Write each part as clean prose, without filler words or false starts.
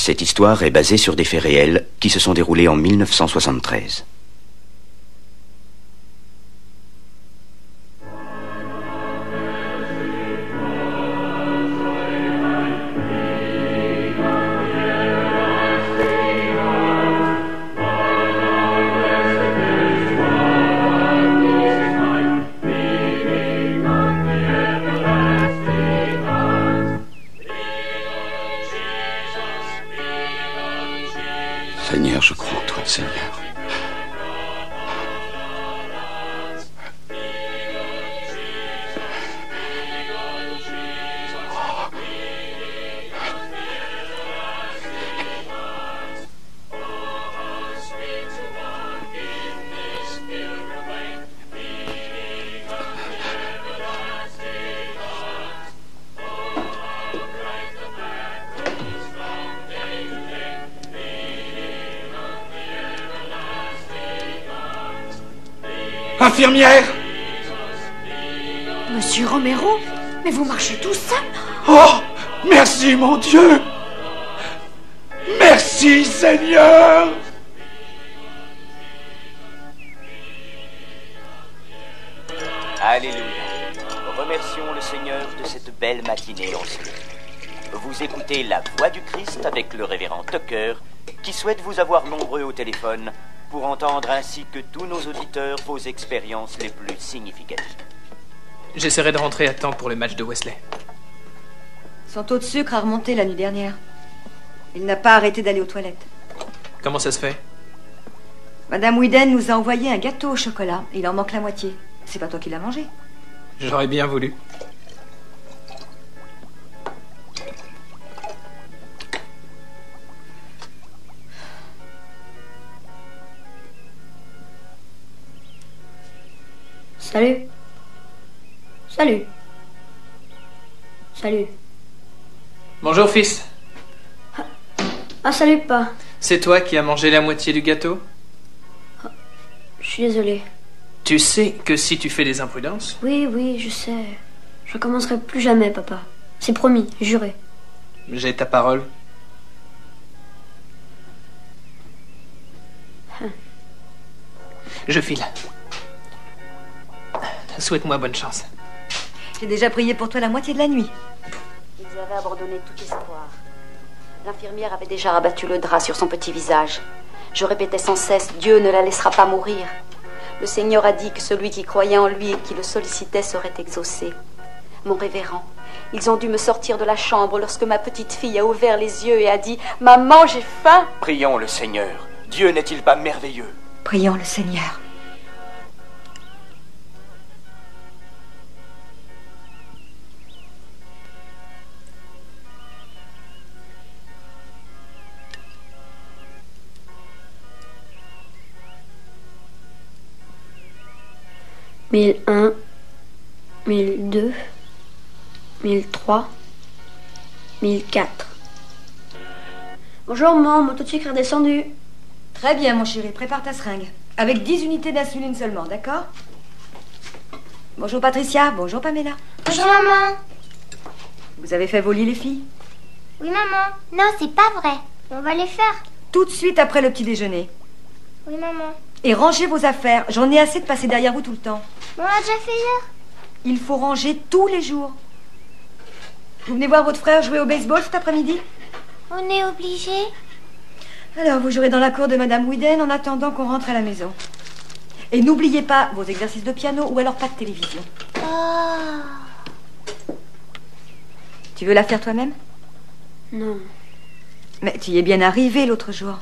Cette histoire est basée sur des faits réels qui se sont déroulés en 1973. Seigneur, je crois en toi, Seigneur. Infirmière! Monsieur Romero, mais vous marchez tout seul? Oh! Merci, mon Dieu! Merci, Seigneur! Alléluia. Remercions le Seigneur de cette belle matinée ensoleillée. Vous écoutez La Voix du Christ avec le révérend Tucker, qui souhaite vous avoir nombreux au téléphone pour entendre ainsi que tous nos auditeurs vos expériences les plus significatives. J'essaierai de rentrer à temps pour le match de Wesley. Son taux de sucre a remonté la nuit dernière. Il n'a pas arrêté d'aller aux toilettes. Comment ça se fait? Madame Whedon nous a envoyé un gâteau au chocolat. Il en manque la moitié. C'est pas toi qui l'as mangé. J'aurais bien voulu. Salut. Salut. Salut. Bonjour, fils. Ah, salut, pas. C'est toi qui as mangé la moitié du gâteau? Je suis désolée. Tu sais que si tu fais des imprudences... Oui, oui, je sais. Je recommencerai plus jamais, papa. C'est promis, juré. J'ai ta parole. Je file. Souhaite-moi bonne chance. J'ai déjà prié pour toi la moitié de la nuit. Ils avaient abandonné tout espoir. L'infirmière avait déjà rabattu le drap sur son petit visage. Je répétais sans cesse, Dieu ne la laissera pas mourir. Le Seigneur a dit que celui qui croyait en lui et qui le sollicitait serait exaucé. Mon révérend, ils ont dû me sortir de la chambre lorsque ma petite fille a ouvert les yeux et a dit « Maman, j'ai faim !» Prions le Seigneur. Dieu n'est-il pas merveilleux? Prions le Seigneur. « 1001, 1002, 1003, 1004. Bonjour, maman, mon taux de sucre est descendu. Très bien, mon chéri, prépare ta seringue. Avec 10 unités d'insuline seulement, d'accord? Bonjour, Patricia. Bonjour, Pamela. Bonjour, maman. Vous avez fait vos lits, les filles? Oui, maman. Non, c'est pas vrai. On va les faire. Tout de suite après le petit déjeuner. Oui, maman. Et rangez vos affaires. J'en ai assez de passer derrière vous tout le temps. On l'a déjà fait hier. Il faut ranger tous les jours. Vous venez voir votre frère jouer au baseball cet après-midi? On est obligés. Alors, vous jouerez dans la cour de Madame Whedon en attendant qu'on rentre à la maison. Et n'oubliez pas vos exercices de piano ou alors pas de télévision. Oh. Tu veux la faire toi-même? Non. Mais tu y es bien arrivé l'autre jour.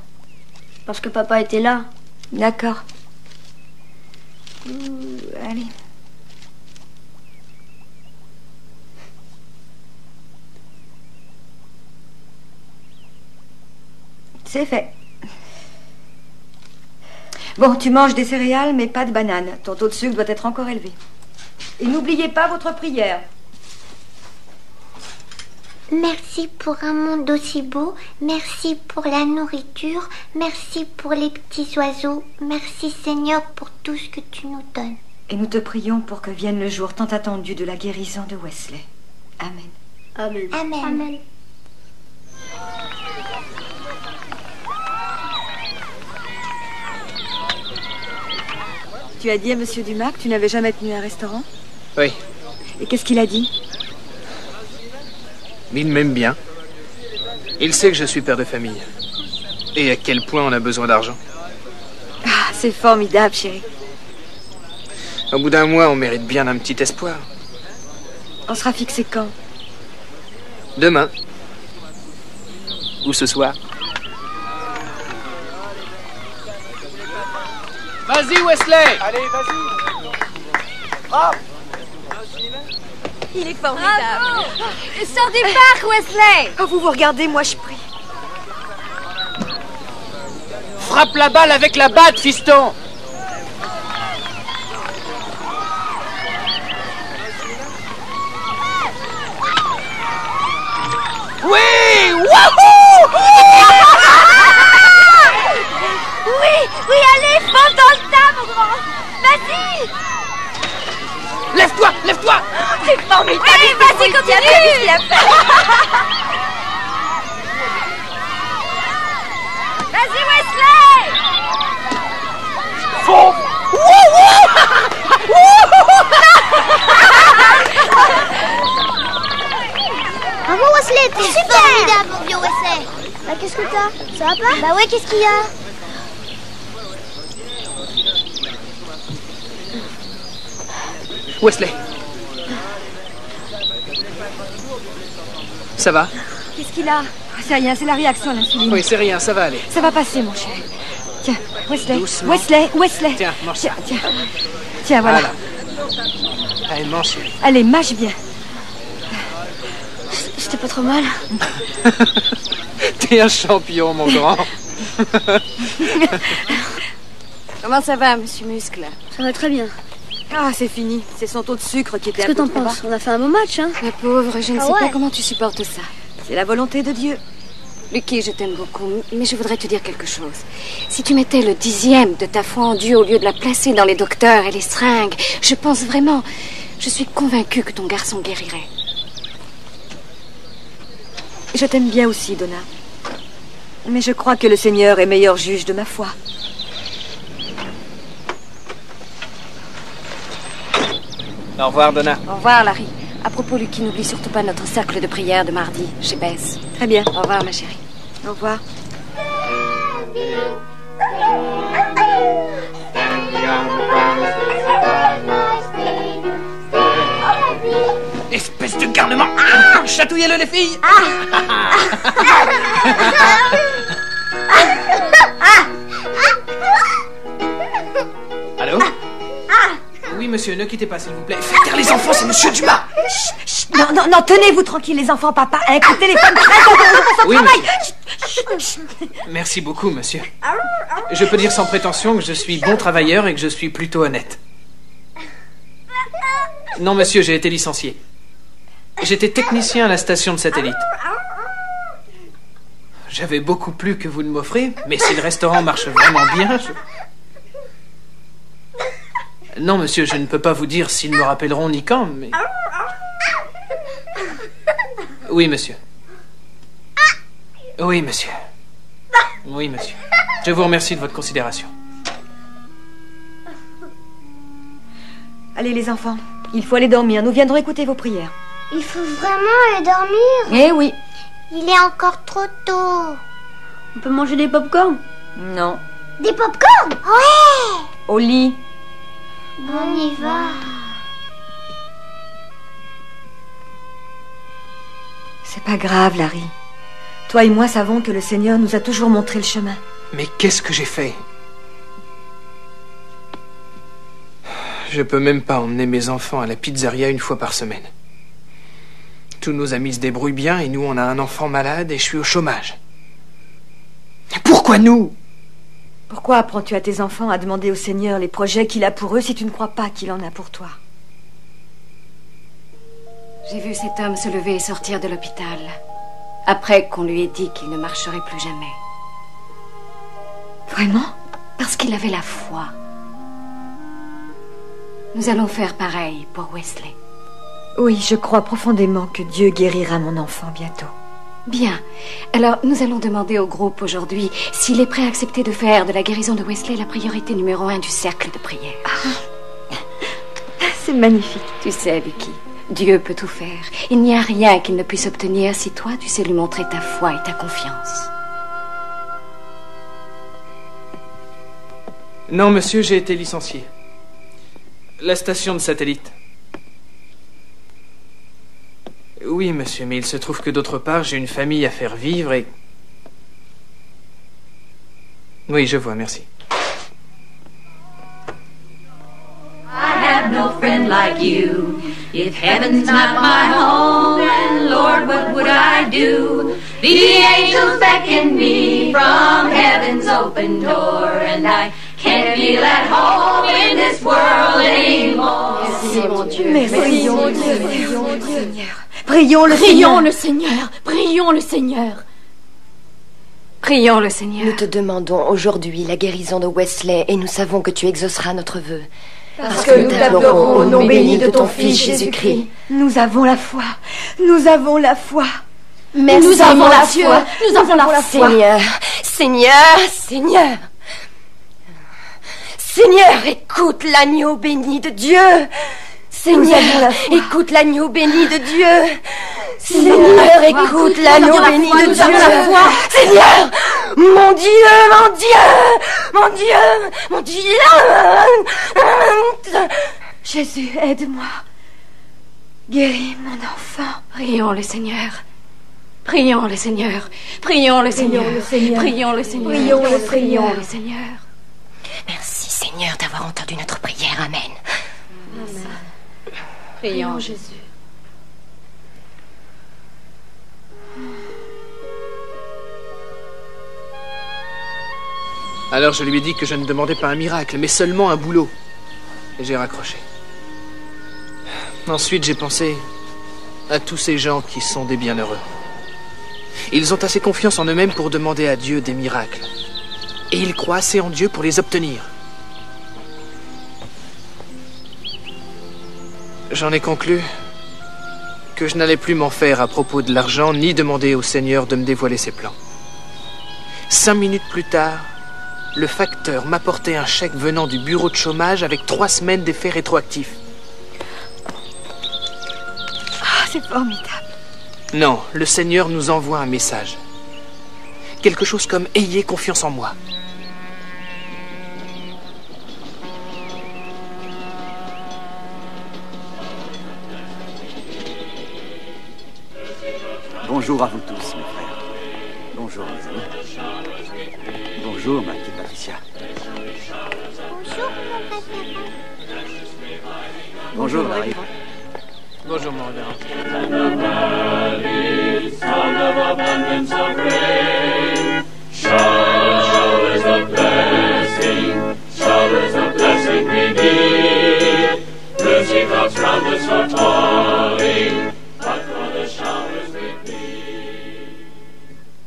Parce que papa était là. D'accord. Allez. C'est fait. Bon, tu manges des céréales, mais pas de bananes. Ton taux de sucre doit être encore élevé. Et n'oubliez pas votre prière. Merci pour un monde aussi beau. Merci pour la nourriture. Merci pour les petits oiseaux. Merci, Seigneur, pour tout ce que tu nous donnes. Et nous te prions pour que vienne le jour tant attendu de la guérison de Wesley. Amen. Amen. Amen. Amen. Tu as dit à Monsieur Dumas que tu n'avais jamais tenu un restaurant? Oui. Et qu'est-ce qu'il a dit? Il m'aime bien. Il sait que je suis père de famille. Et à quel point on a besoin d'argent. Ah, c'est formidable, chérie. Au bout d'un mois, on mérite bien un petit espoir. On sera fixé quand? Demain. Ou ce soir. Vas-y, Wesley! Allez, vas-y. Bravo. Il est formidable. Sors du parc, Wesley! Quand vous regardez, moi je prie. Frappe la balle avec la batte, fiston. Oui! Wouhou! Oui, allez, fonce dans le tas, mon grand. Vas-y. Lève-toi, lève-toi! C'est formidable. Allez, vas-y, continue. Vas-y, Wesley. Fonce! Bravo, Wesley, t'es formidable, mon vieux Wesley. Bah, qu'est-ce que t'as? Ça va pas? Bah ouais, qu'est-ce qu'il y a? Wesley. Ça va? Qu'est-ce qu'il a? C'est rien, c'est la réaction à l'insuline. Oui, c'est rien, ça va aller. Ça va passer, mon chéri. Tiens, Wesley. Doucement. Wesley. Tiens, mange ça. Tiens, voilà. Allez, mange, chérie. Allez, mâche bien. C'était pas trop mal. T'es un champion, mon grand. Comment ça va, monsieur Muscle? Ça va très bien. Ah, c'est fini. C'est son taux de sucre qui était Qu'est-ce que un t'en peu trop bas. penses? On a fait un beau match, hein? Ma pauvre, je ne sais ouais. pas comment tu supportes ça. C'est la volonté de Dieu. Lucky, je t'aime beaucoup, mais je voudrais te dire quelque chose. Si tu mettais le 10e de ta foi en Dieu au lieu de la placer dans les docteurs et les seringues, je pense vraiment, je suis convaincue que ton garçon guérirait. Je t'aime bien aussi, Donna. Mais je crois que le Seigneur est meilleur juge de ma foi. Au revoir, Donna. Au revoir, Larry. À propos, Lucky, n'oublie surtout pas notre cercle de prière de mardi chez Bess. Très bien. Au revoir, ma chérie. Au revoir. Espèce de garnement. Chatouillez-le, les filles. Allô? Oui, monsieur, ne quittez pas, s'il vous plaît. Faites taire les enfants, c'est monsieur Dumas. Non, tenez-vous tranquille, les enfants, papa. Un coup de téléphone, reste, Oui, monsieur. Merci beaucoup, monsieur. Je peux dire sans prétention que je suis bon travailleur et que je suis plutôt honnête. Non, monsieur, j'ai été licencié. J'étais technicien à la station de satellite. J'avais beaucoup plus que vous ne m'offrez, mais si le restaurant marche vraiment bien, Non, monsieur, je ne peux pas vous dire s'ils me rappelleront ni quand, mais... Oui, monsieur. Oui, monsieur. Oui, monsieur. Je vous remercie de votre considération. Allez, les enfants, il faut aller dormir. Nous viendrons écouter vos prières. Il faut vraiment aller dormir. Eh oui. Il est encore trop tôt. On peut manger des pop-corn? Non. Des pop-corn? Ouais. Au lit. On y va. C'est pas grave, Larry. Toi et moi savons que le Seigneur nous a toujours montré le chemin. Mais qu'est-ce que j'ai fait? Je peux même pas emmener mes enfants à la pizzeria une fois par semaine. Tous nos amis se débrouillent bien et nous, on a un enfant malade et je suis au chômage. Pourquoi nous? Pourquoi apprends-tu à tes enfants à demander au Seigneur les projets qu'il a pour eux si tu ne crois pas qu'il en a pour toi? J'ai vu cet homme se lever et sortir de l'hôpital, après qu'on lui ait dit qu'il ne marcherait plus jamais. Vraiment? Parce qu'il avait la foi. Nous allons faire pareil pour Wesley. Oui, je crois profondément que Dieu guérira mon enfant bientôt. Bien. Alors, nous allons demander au groupe aujourd'hui s'il est prêt à accepter de faire de la guérison de Wesley la priorité numéro 1 du cercle de prière. C'est magnifique. Tu sais, Vicky, Dieu peut tout faire. Il n'y a rien qu'il ne puisse obtenir si toi, tu sais lui montrer ta foi et ta confiance. Non, monsieur, j'ai été licencié. La station de satellite. Oui, monsieur, mais il se trouve que d'autre part, j'ai une famille à faire vivre et... Oui, je vois, merci. I have no friend like you. If heaven's not my home, then Lord, what would I do? The angels beckon me from heaven's open door, and I can't feel at home in this world anymore. Merci, mon Dieu. Merci, mon Dieu. Seigneur. Prions le Seigneur. Prions le Seigneur. Prions le Seigneur. Nous te demandons aujourd'hui la guérison de Wesley et nous savons que tu exauceras notre vœu. Parce que nous t'implorons au nom béni de ton Fils Jésus-Christ. Nous avons la foi. Nous avons la foi. Merci, nous avons la foi. Nous avons la foi. Seigneur, Seigneur, Seigneur. Seigneur, écoute l'agneau béni de Dieu. Seigneur, écoute l'agneau béni de Dieu. Seigneur, écoute l'agneau béni de Dieu. Seigneur, mon Dieu, mon Dieu, mon Dieu, mon Dieu. Jésus, aide-moi. Guéris mon enfant. Prions le Seigneur. Prions le Seigneur. Prions le Seigneur. Prions le Seigneur. Prions le Seigneur. Merci Seigneur d'avoir entendu notre prière. Amen. Amen. Prions Jésus. Alors je lui ai dit que je ne demandais pas un miracle, mais seulement un boulot. Et j'ai raccroché. Ensuite, j'ai pensé à tous ces gens qui sont des bienheureux. Ils ont assez confiance en eux-mêmes pour demander à Dieu des miracles. Et ils croient assez en Dieu pour les obtenir. J'en ai conclu que je n'allais plus m'en faire à propos de l'argent, ni demander au Seigneur de me dévoiler ses plans. 5 minutes plus tard, le facteur m'apportait un chèque venant du bureau de chômage avec 3 semaines d'effets rétroactifs. Ah, c'est formidable. Non, le Seigneur nous envoie un message. Quelque chose comme « Ayez confiance en moi ». Bonjour à vous tous, mes frères. Bonjour, mes amis. Bonjour, ma petite Patricia. Bonjour, Marie. Bonjour, mon regard.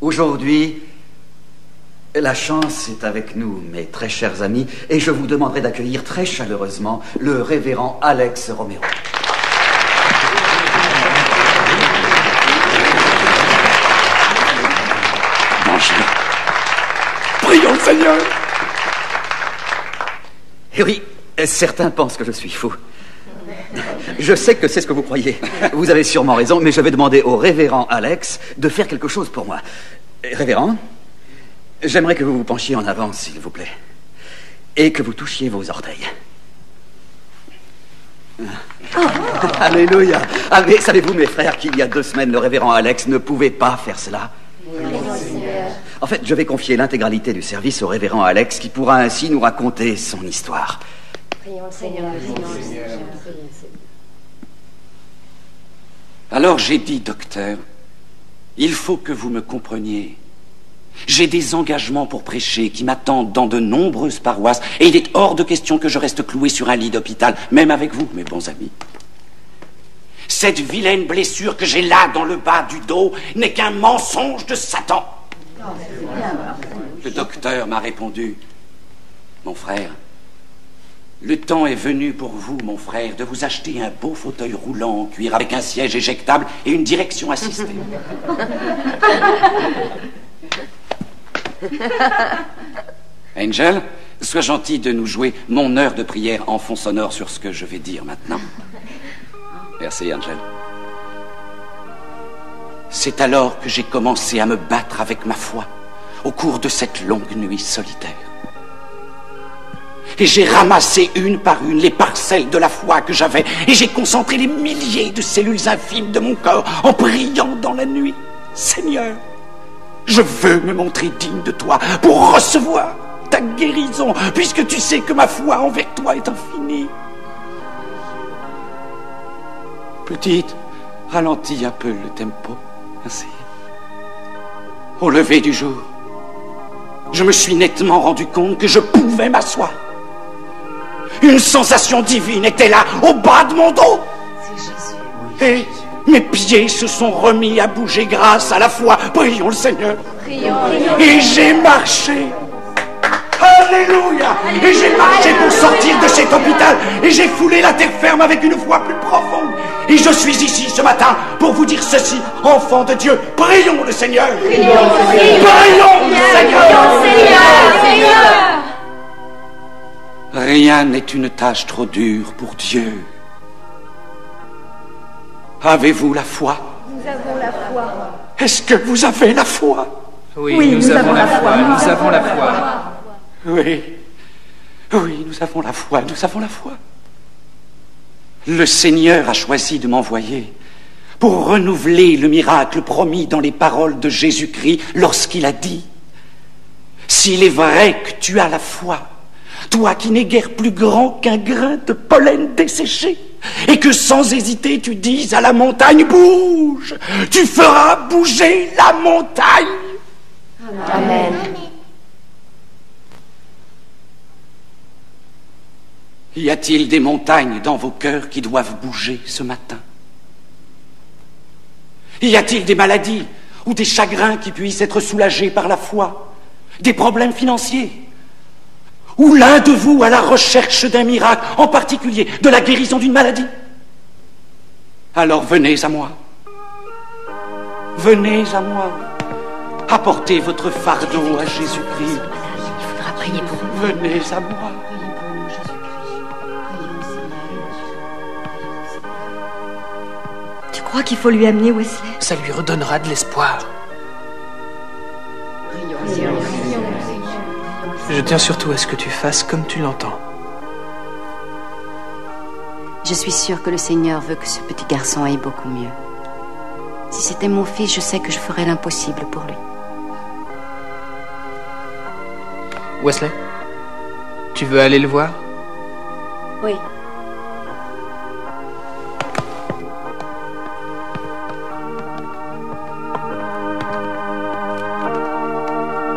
Aujourd'hui, la chance est avec nous, mes très chers amis, et je vous demanderai d'accueillir très chaleureusement le révérend Alex Romero. Prions le Seigneur. Et oui, certains pensent que je suis fou. Je sais que c'est ce que vous croyez. Vous avez sûrement raison, mais je vais demander au révérend Alex de faire quelque chose pour moi. Révérend, j'aimerais que vous vous penchiez en avant, s'il vous plaît, et que vous touchiez vos orteils. Alléluia. Ah, mais savez-vous, mes frères, qu'il y a 2 semaines, le révérend Alex ne pouvait pas faire cela? En fait, je vais confier l'intégralité du service au révérend Alex, qui pourra ainsi nous raconter son histoire. Alors j'ai dit, docteur, il faut que vous me compreniez. J'ai des engagements pour prêcher qui m'attendent dans de nombreuses paroisses, et il est hors de question que je reste cloué sur un lit d'hôpital, même avec vous, mes bons amis. Cette vilaine blessure que j'ai là dans le bas du dos n'est qu'un mensonge de Satan. Le docteur m'a répondu, mon frère, Le temps est venu pour vous, mon frère, de vous acheter un beau fauteuil roulant en cuir avec un siège éjectable et une direction assistée. Angel, sois gentil de nous jouer mon heure de prière en fond sonore sur ce que je vais dire maintenant. Merci, Angel. C'est alors que j'ai commencé à me battre avec ma foi au cours de cette longue nuit solitaire. Et j'ai ramassé une par une les parcelles de la foi que j'avais et j'ai concentré les milliers de cellules infimes de mon corps en priant dans la nuit. Seigneur, je veux me montrer digne de toi pour recevoir ta guérison, puisque tu sais que ma foi envers toi est infinie. Petite, ralentis un peu le tempo. Merci. Au lever du jour, je me suis nettement rendu compte que je pouvais m'asseoir. Une sensation divine était là, au bas de mon dos. Et mes pieds se sont remis à bouger grâce à la foi. Prions le Seigneur. Et j'ai marché. Alléluia. Et j'ai marché pour sortir de cet hôpital. Et j'ai foulé la terre ferme avec une foi plus profonde. Et je suis ici ce matin pour vous dire ceci, enfants de Dieu. Prions le Seigneur. Prions le Seigneur. Rien n'est une tâche trop dure pour Dieu. Avez-vous la foi? Nous avons la foi. Est-ce que vous avez la foi? Oui, nous avons la foi. Nous avons la foi. Oui, nous avons la foi. Nous avons la foi. Le Seigneur a choisi de m'envoyer pour renouveler le miracle promis dans les paroles de Jésus-Christ lorsqu'il a dit: s'il est vrai que tu as la foi, toi qui n'es guère plus grand qu'un grain de pollen desséché, et que sans hésiter tu dises à la montagne: bouge, tu feras bouger la montagne. Amen. Y a-t-il des montagnes dans vos cœurs qui doivent bouger ce matin? Y a-t-il des maladies ou des chagrins qui puissent être soulagés par la foi? Des problèmes financiers? Ou l'un de vous à la recherche d'un miracle, en particulier de la guérison d'une maladie? Alors venez à moi. Venez à moi. Apportez votre fardeau à Jésus-Christ. Il faudra prier pour nous. Venez à moi. Tu crois qu'il faut lui amener Wesley? Ça lui redonnera de l'espoir. Je tiens surtout à ce que tu fasses comme tu l'entends. Je suis sûre que le Seigneur veut que ce petit garçon aille beaucoup mieux. Si c'était mon fils, je sais que je ferais l'impossible pour lui. Wesley, tu veux aller le voir? Oui.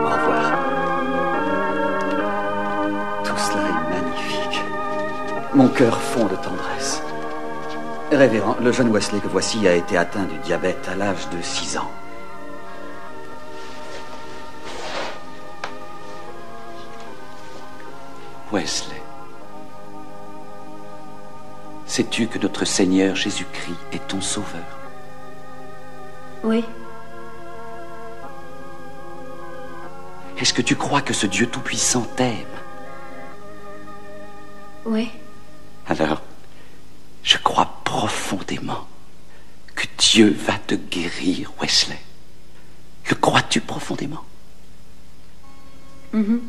Au revoir. Tout cela est magnifique. Mon cœur fond de tendresse. Révérend, le jeune Wesley que voici a été atteint du diabète à l'âge de 6 ans. Wesley, sais-tu que notre Seigneur Jésus-Christ est ton sauveur? Oui. Est-ce que tu crois que ce Dieu tout-puissant t'aime? Oui. Alors, je crois profondément que Dieu va te guérir, Wesley. Le crois-tu profondément? Mhm.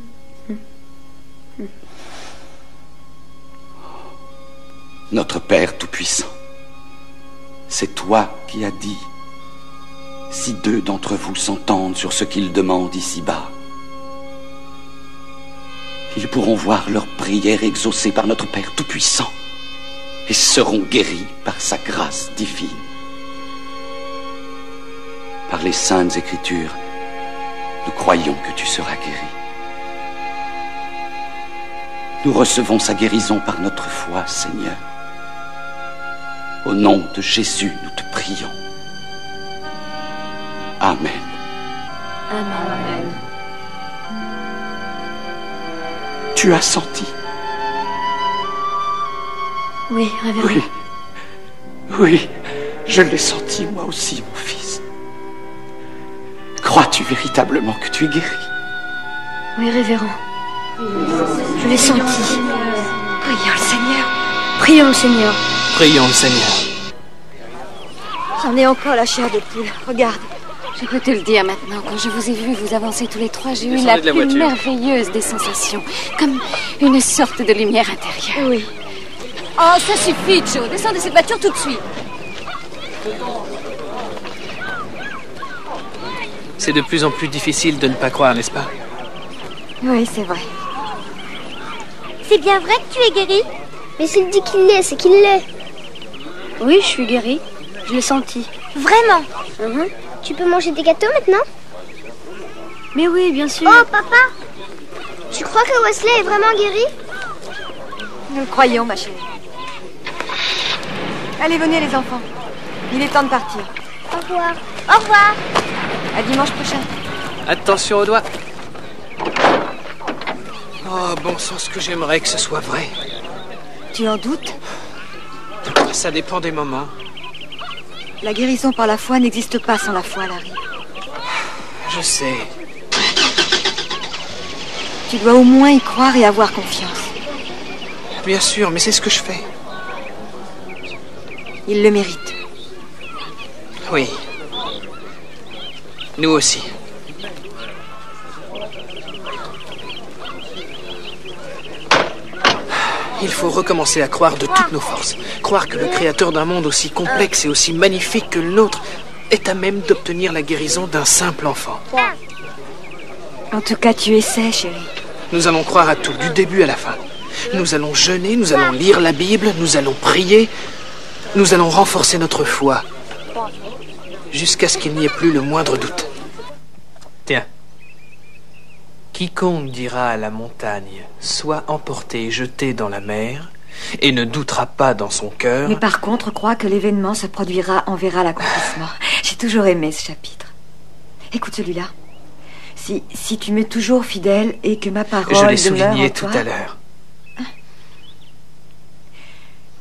Notre Père tout-puissant, c'est toi qui as dit: si 2 d'entre vous s'entendent sur ce qu'ils demandent ici-bas, ils pourront voir leur prière exaucée par notre Père tout-puissant et seront guéris par sa grâce divine. Par les saintes Écritures, nous croyons que tu seras guéri. Nous recevons sa guérison par notre foi, Seigneur. Au nom de Jésus, nous te prions. Amen. Amen. Tu as senti? Oui, révérend. Oui. Oui, je l'ai senti moi aussi, mon fils. Crois-tu véritablement que tu es guéri? Oui, révérend. Je l'ai senti. Prions le Seigneur. Prions le Seigneur. Prions le Seigneur. J'en ai encore la chair de poule. Regarde. Je peux te le dire maintenant, quand je vous ai vu vous avancer tous les trois, j'ai eu Descendez la de la plus voiture. merveilleuse des sensations. Comme une sorte de lumière intérieure. Oui. Oh, ça suffit, Joe. Descends de cette voiture tout de suite. C'est de plus en plus difficile de ne pas croire, n'est-ce pas? Oui, c'est vrai. C'est bien vrai que tu es guéri? Mais s'il dit qu'il l'est, c'est qu'il l'est. Oui, je suis guérie. Je l'ai senti. Vraiment? Tu peux manger des gâteaux maintenant? Mais oui, bien sûr. Oh, papa! Tu crois que Wesley est vraiment guéri? Nous le croyons, ma chérie. Allez, venez les enfants. Il est temps de partir. Au revoir. Au revoir. À dimanche prochain. Attention aux doigts. Oh, bon sang, ce que j'aimerais que ce soit vrai. Tu en doutes? Ça dépend des moments. La guérison par la foi n'existe pas sans la foi, Larry. Je sais. Tu dois au moins y croire et avoir confiance. Bien sûr, mais c'est ce que je fais. Il le mérite. Oui. Nous aussi. Il faut recommencer à croire de toutes nos forces. Croire que le créateur d'un monde aussi complexe et aussi magnifique que le nôtre est à même d'obtenir la guérison d'un simple enfant. En tout cas, tu essaies, chérie. Nous allons croire à tout, du début à la fin. Nous allons jeûner, nous allons lire la Bible, nous allons prier, nous allons renforcer notre foi, jusqu'à ce qu'il n'y ait plus le moindre doute. Tiens. Quiconque dira à la montagne, sois emporté et jeté dans la mer, et ne doutera pas dans son cœur... Mais par contre, crois que l'événement se produira, en verra l'accomplissement. J'ai toujours aimé ce chapitre. Écoute celui-là. Si tu m'es toujours fidèle et que ma parole Je l'ai demeure en souligné toi... tout à l'heure.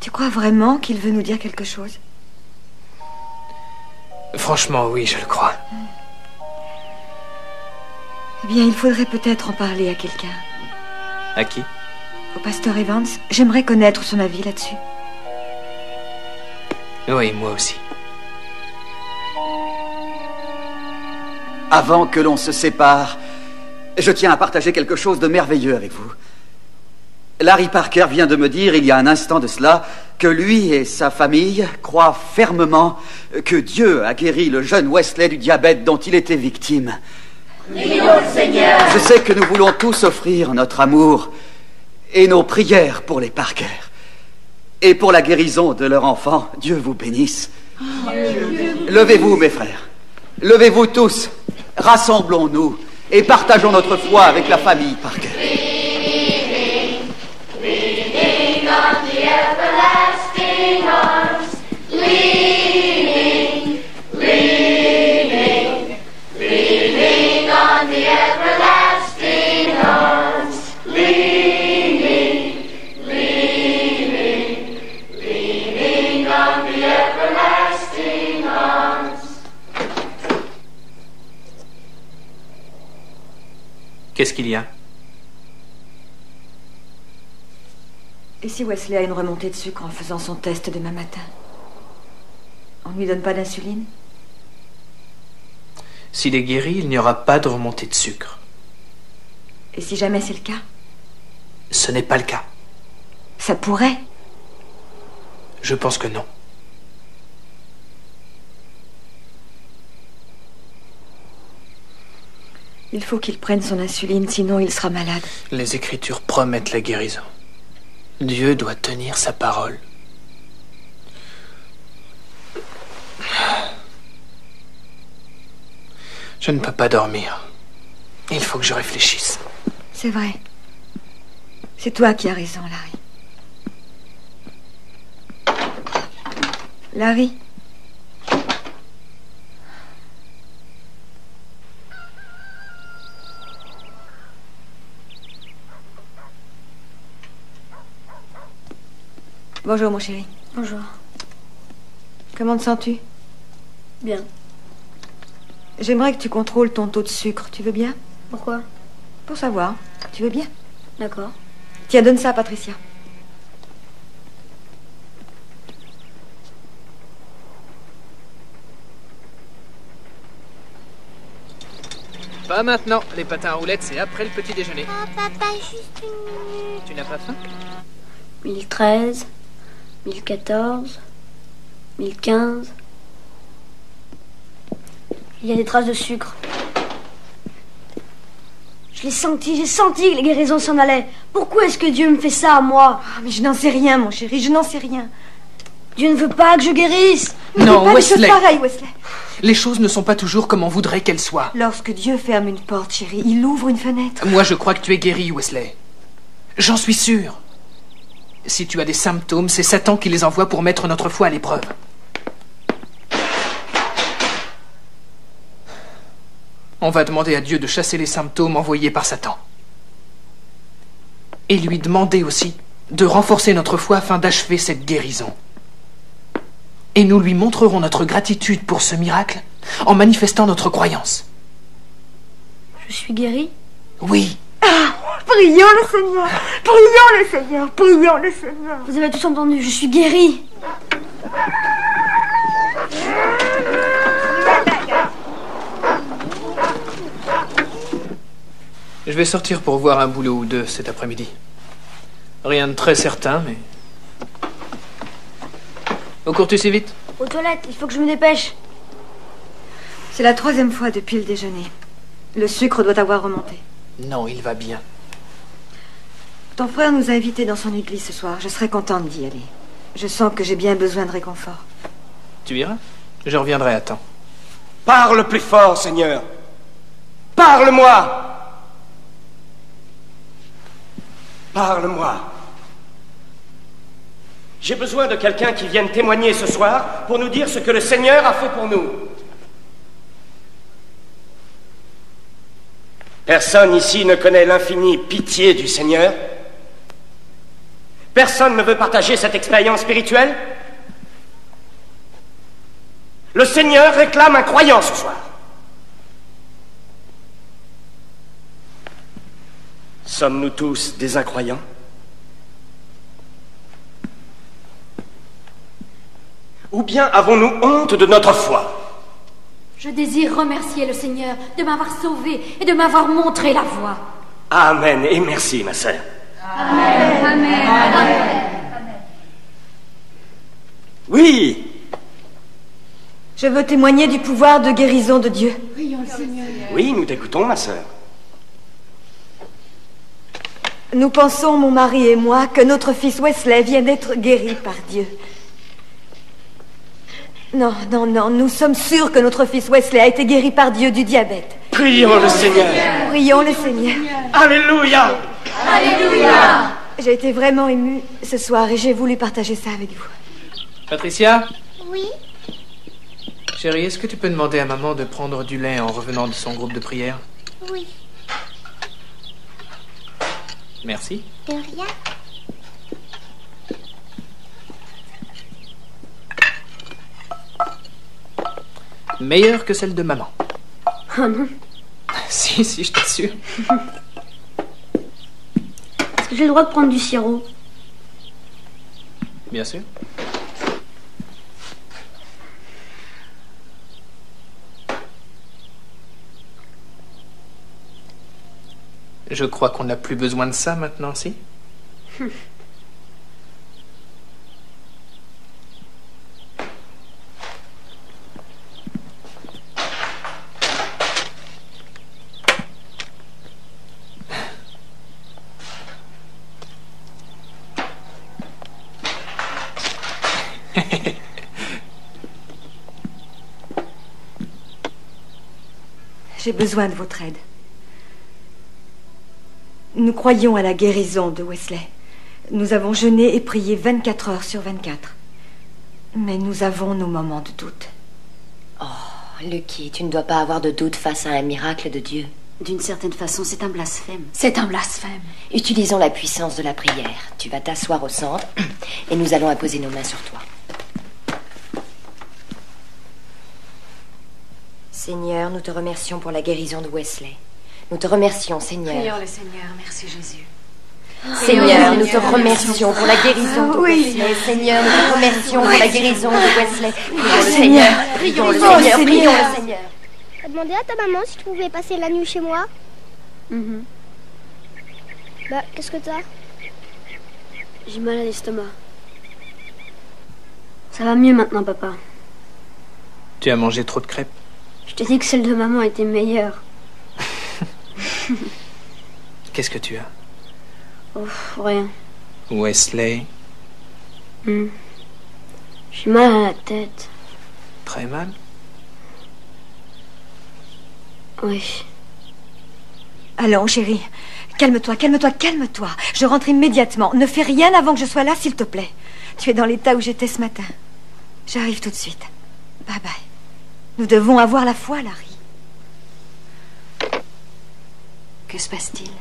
Tu crois vraiment qu'il veut nous dire quelque chose? Franchement, oui, je le crois. Eh bien, il faudrait peut-être en parler à quelqu'un. À qui? Au pasteur Evans. J'aimerais connaître son avis là-dessus. Oui, moi aussi. Avant que l'on se sépare, je tiens à partager quelque chose de merveilleux avec vous. Larry Parker vient de me dire, il y a un instant de cela, que lui et sa famille croient fermement que Dieu a guéri le jeune Wesley du diabète dont il était victime. Seigneur. Je sais que nous voulons tous offrir notre amour et nos prières pour les Parker. Et pour la guérison de leur enfant, Dieu vous bénisse. Levez-vous, mes frères. Levez-vous tous. Rassemblons-nous et partageons notre foi avec la famille Parker. Leaning on the everlasting arms. Leaning, leaning, leaning on the everlasting arms. Leaning, leaning, leaning on the everlasting arms. Qu'est-ce qu'il y a? Et si Wesley a une remontée de sucre en faisant son test demain matin? On ne lui donne pas d'insuline? S'il est guéri, il n'y aura pas de remontée de sucre. Et si jamais c'est le cas? Ce n'est pas le cas. Ça pourrait. Je pense que non. Il faut qu'il prenne son insuline, sinon il sera malade. Les Écritures promettent la guérison. Dieu doit tenir sa parole. Je ne peux pas dormir. Il faut que je réfléchisse. C'est vrai. C'est toi qui as raison, Larry. Larry. Bonjour, mon chéri. Bonjour. Comment te sens-tu? Bien. J'aimerais que tu contrôles ton taux de sucre. Tu veux bien? Pourquoi? Pour savoir. Tu veux bien? D'accord. Tiens, donne ça à Patricia. Pas maintenant. Les patins à roulettes, c'est après le petit déjeuner. Oh, papa, juste une minute. Tu n'as pas faim? 1013, 1014, 1015. Il y a des traces de sucre. Je l'ai senti, j'ai senti que les guérisons s'en allaient. Pourquoi est-ce que Dieu me fait ça à moi? Ah, mais je n'en sais rien, mon chéri, je n'en sais rien. Dieu ne veut pas que je guérisse. Non, pas Wesley. des choses pareilles, Wesley. Les choses ne sont pas toujours comme on voudrait qu'elles soient. Lorsque Dieu ferme une porte, chérie, il ouvre une fenêtre. Moi, je crois que tu es guéri, Wesley. J'en suis sûr. Si tu as des symptômes, c'est Satan qui les envoie pour mettre notre foi à l'épreuve. On va demander à Dieu de chasser les symptômes envoyés par Satan. Et lui demander aussi de renforcer notre foi afin d'achever cette guérison. Et nous lui montrerons notre gratitude pour ce miracle en manifestant notre croyance. Je suis guérie? Oui. Ah, prions le Seigneur, prions le Seigneur, prions le Seigneur. Vous avez tous entendu, je suis guérie. Je vais sortir pour voir un boulot ou deux cet après-midi. Rien de très certain, mais... Où cours-tu si vite? Aux toilettes, il faut que je me dépêche. C'est la 3e fois depuis le déjeuner. Le sucre doit avoir remonté. Non, il va bien. Ton frère nous a invités dans son église ce soir. Je serais contente d'y aller. Je sens que j'ai bien besoin de réconfort. Tu iras? Je reviendrai à temps. Parle plus fort, Seigneur. Parle-moi. Parle-moi. J'ai besoin de quelqu'un qui vienne témoigner ce soir pour nous dire ce que le Seigneur a fait pour nous. Personne ici ne connaît l'infinie pitié du Seigneur. Personne ne veut partager cette expérience spirituelle. Le Seigneur réclame un croyant ce soir. Sommes-nous tous des incroyants? Ou bien avons-nous honte de notre foi? Je désire remercier le Seigneur de m'avoir sauvé et de m'avoir montré la voie. Amen et merci, ma sœur. Amen. Amen. Amen. Oui. Je veux témoigner du pouvoir de guérison de Dieu. Prions le Seigneur. Oui, nous t'écoutons, ma sœur. Nous pensons, mon mari et moi, que notre fils Wesley vient d'être guéri par Dieu. Non, non, non, nous sommes sûrs que notre fils Wesley a été guéri par Dieu du diabète. Prions le Seigneur. Prions le Seigneur. Alléluia. Alléluia. J'ai été vraiment émue ce soir et j'ai voulu partager ça avec vous. Patricia? Oui? Chérie, est-ce que tu peux demander à maman de prendre du lait en revenant de son groupe de prière? Oui. Merci. De rien. Meilleure que celle de maman. Oh non. Si, je t'assure. Est-ce que j'ai le droit de prendre du sirop? Bien sûr. Je crois qu'on n'a plus besoin de ça maintenant, si? J'ai besoin de votre aide. Nous croyons à la guérison de Wesley. Nous avons jeûné et prié 24 heures sur 24. Mais nous avons nos moments de doute. Oh, Lucky, tu ne dois pas avoir de doute face à un miracle de Dieu. D'une certaine façon, c'est un blasphème. C'est un blasphème. Utilisons la puissance de la prière. Tu vas t'asseoir au centre et nous allons imposer nos mains sur toi. Seigneur, nous te remercions pour la guérison de Wesley. Nous te remercions, Seigneur. Prions le Seigneur. Merci, Jésus. Seigneur, nous te remercions pour la guérison de Wesley. Seigneur, nous te remercions pour la guérison de Wesley. Prions le Seigneur. Prions le Seigneur. Prions le Seigneur. T'as demandé à ta maman si tu pouvais passer la nuit chez moi? Bah, qu'est-ce que t'as? J'ai mal à l'estomac. Ça va mieux maintenant, papa. Tu as mangé trop de crêpes? Je t'ai dit que celle de maman était meilleure. Qu'est-ce que tu as? Oh, rien. Wesley? J'ai mal à la tête. Très mal? Oui. Allons, chérie. Calme-toi, calme-toi, calme-toi. Je rentre immédiatement. Ne fais rien avant que je sois là, s'il te plaît. Tu es dans l'état où j'étais ce matin. J'arrive tout de suite. Bye bye. Nous devons avoir la foi, Larry. Que se passe-t-il?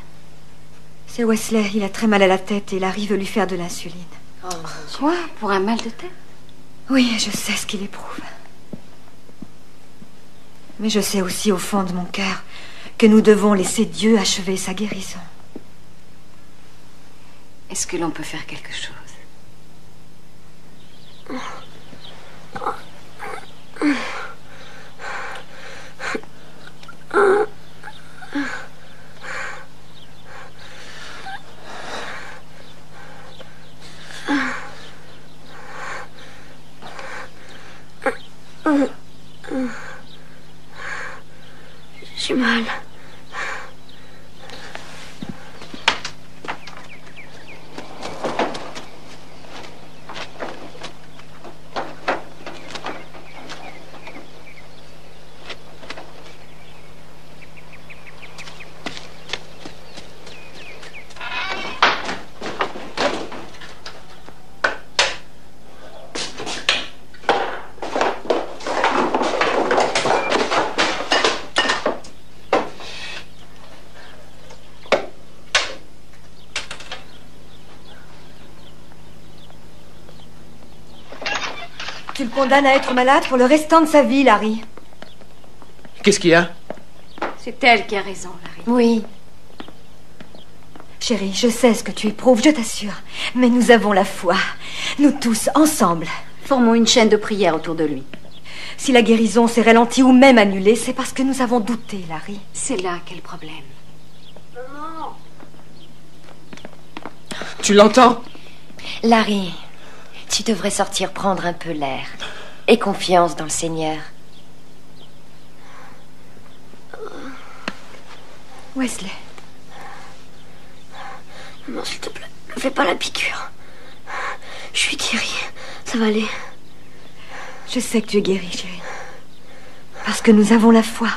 C'est Wesley. Il a très mal à la tête et Larry veut lui faire de l'insuline. Oh, quoi? Pour un mal de tête? Oui, je sais ce qu'il éprouve. Mais je sais aussi au fond de mon cœur que nous devons laisser Dieu achever sa guérison. Est-ce que l'on peut faire quelque chose? J'ai mal. Tu le condamnes à être malade pour le restant de sa vie, Larry. Qu'est-ce qu'il y a? C'est elle qui a raison, Larry. Oui. Chérie, je sais ce que tu éprouves, je t'assure. Mais nous avons la foi. Nous tous, ensemble. Formons une chaîne de prière autour de lui. Si la guérison s'est ralentie ou même annulée, c'est parce que nous avons douté, Larry. C'est là qu'est le problème. Maman! Tu l'entends? Larry, tu devrais sortir prendre un peu l'air. Aie confiance dans le Seigneur. Wesley. Maman, s'il te plaît, ne fais pas la piqûre. Je suis guérie. Ça va aller. Je sais que tu es guérie, chérie. Parce que nous avons la foi.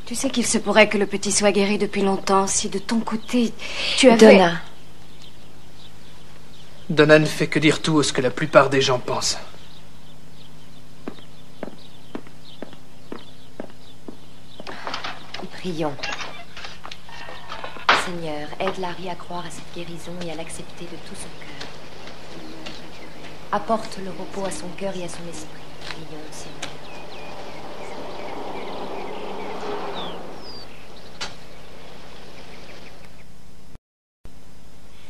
Tu sais qu'il se pourrait que le petit soit guéri depuis longtemps si de ton côté tu avais... Donna. Donna ne fait que dire tout ce que la plupart des gens pensent. Prions. Seigneur, aide Larry à croire à cette guérison et à l'accepter de tout son cœur. Apporte le repos à son cœur et à son esprit. Prions, Seigneur.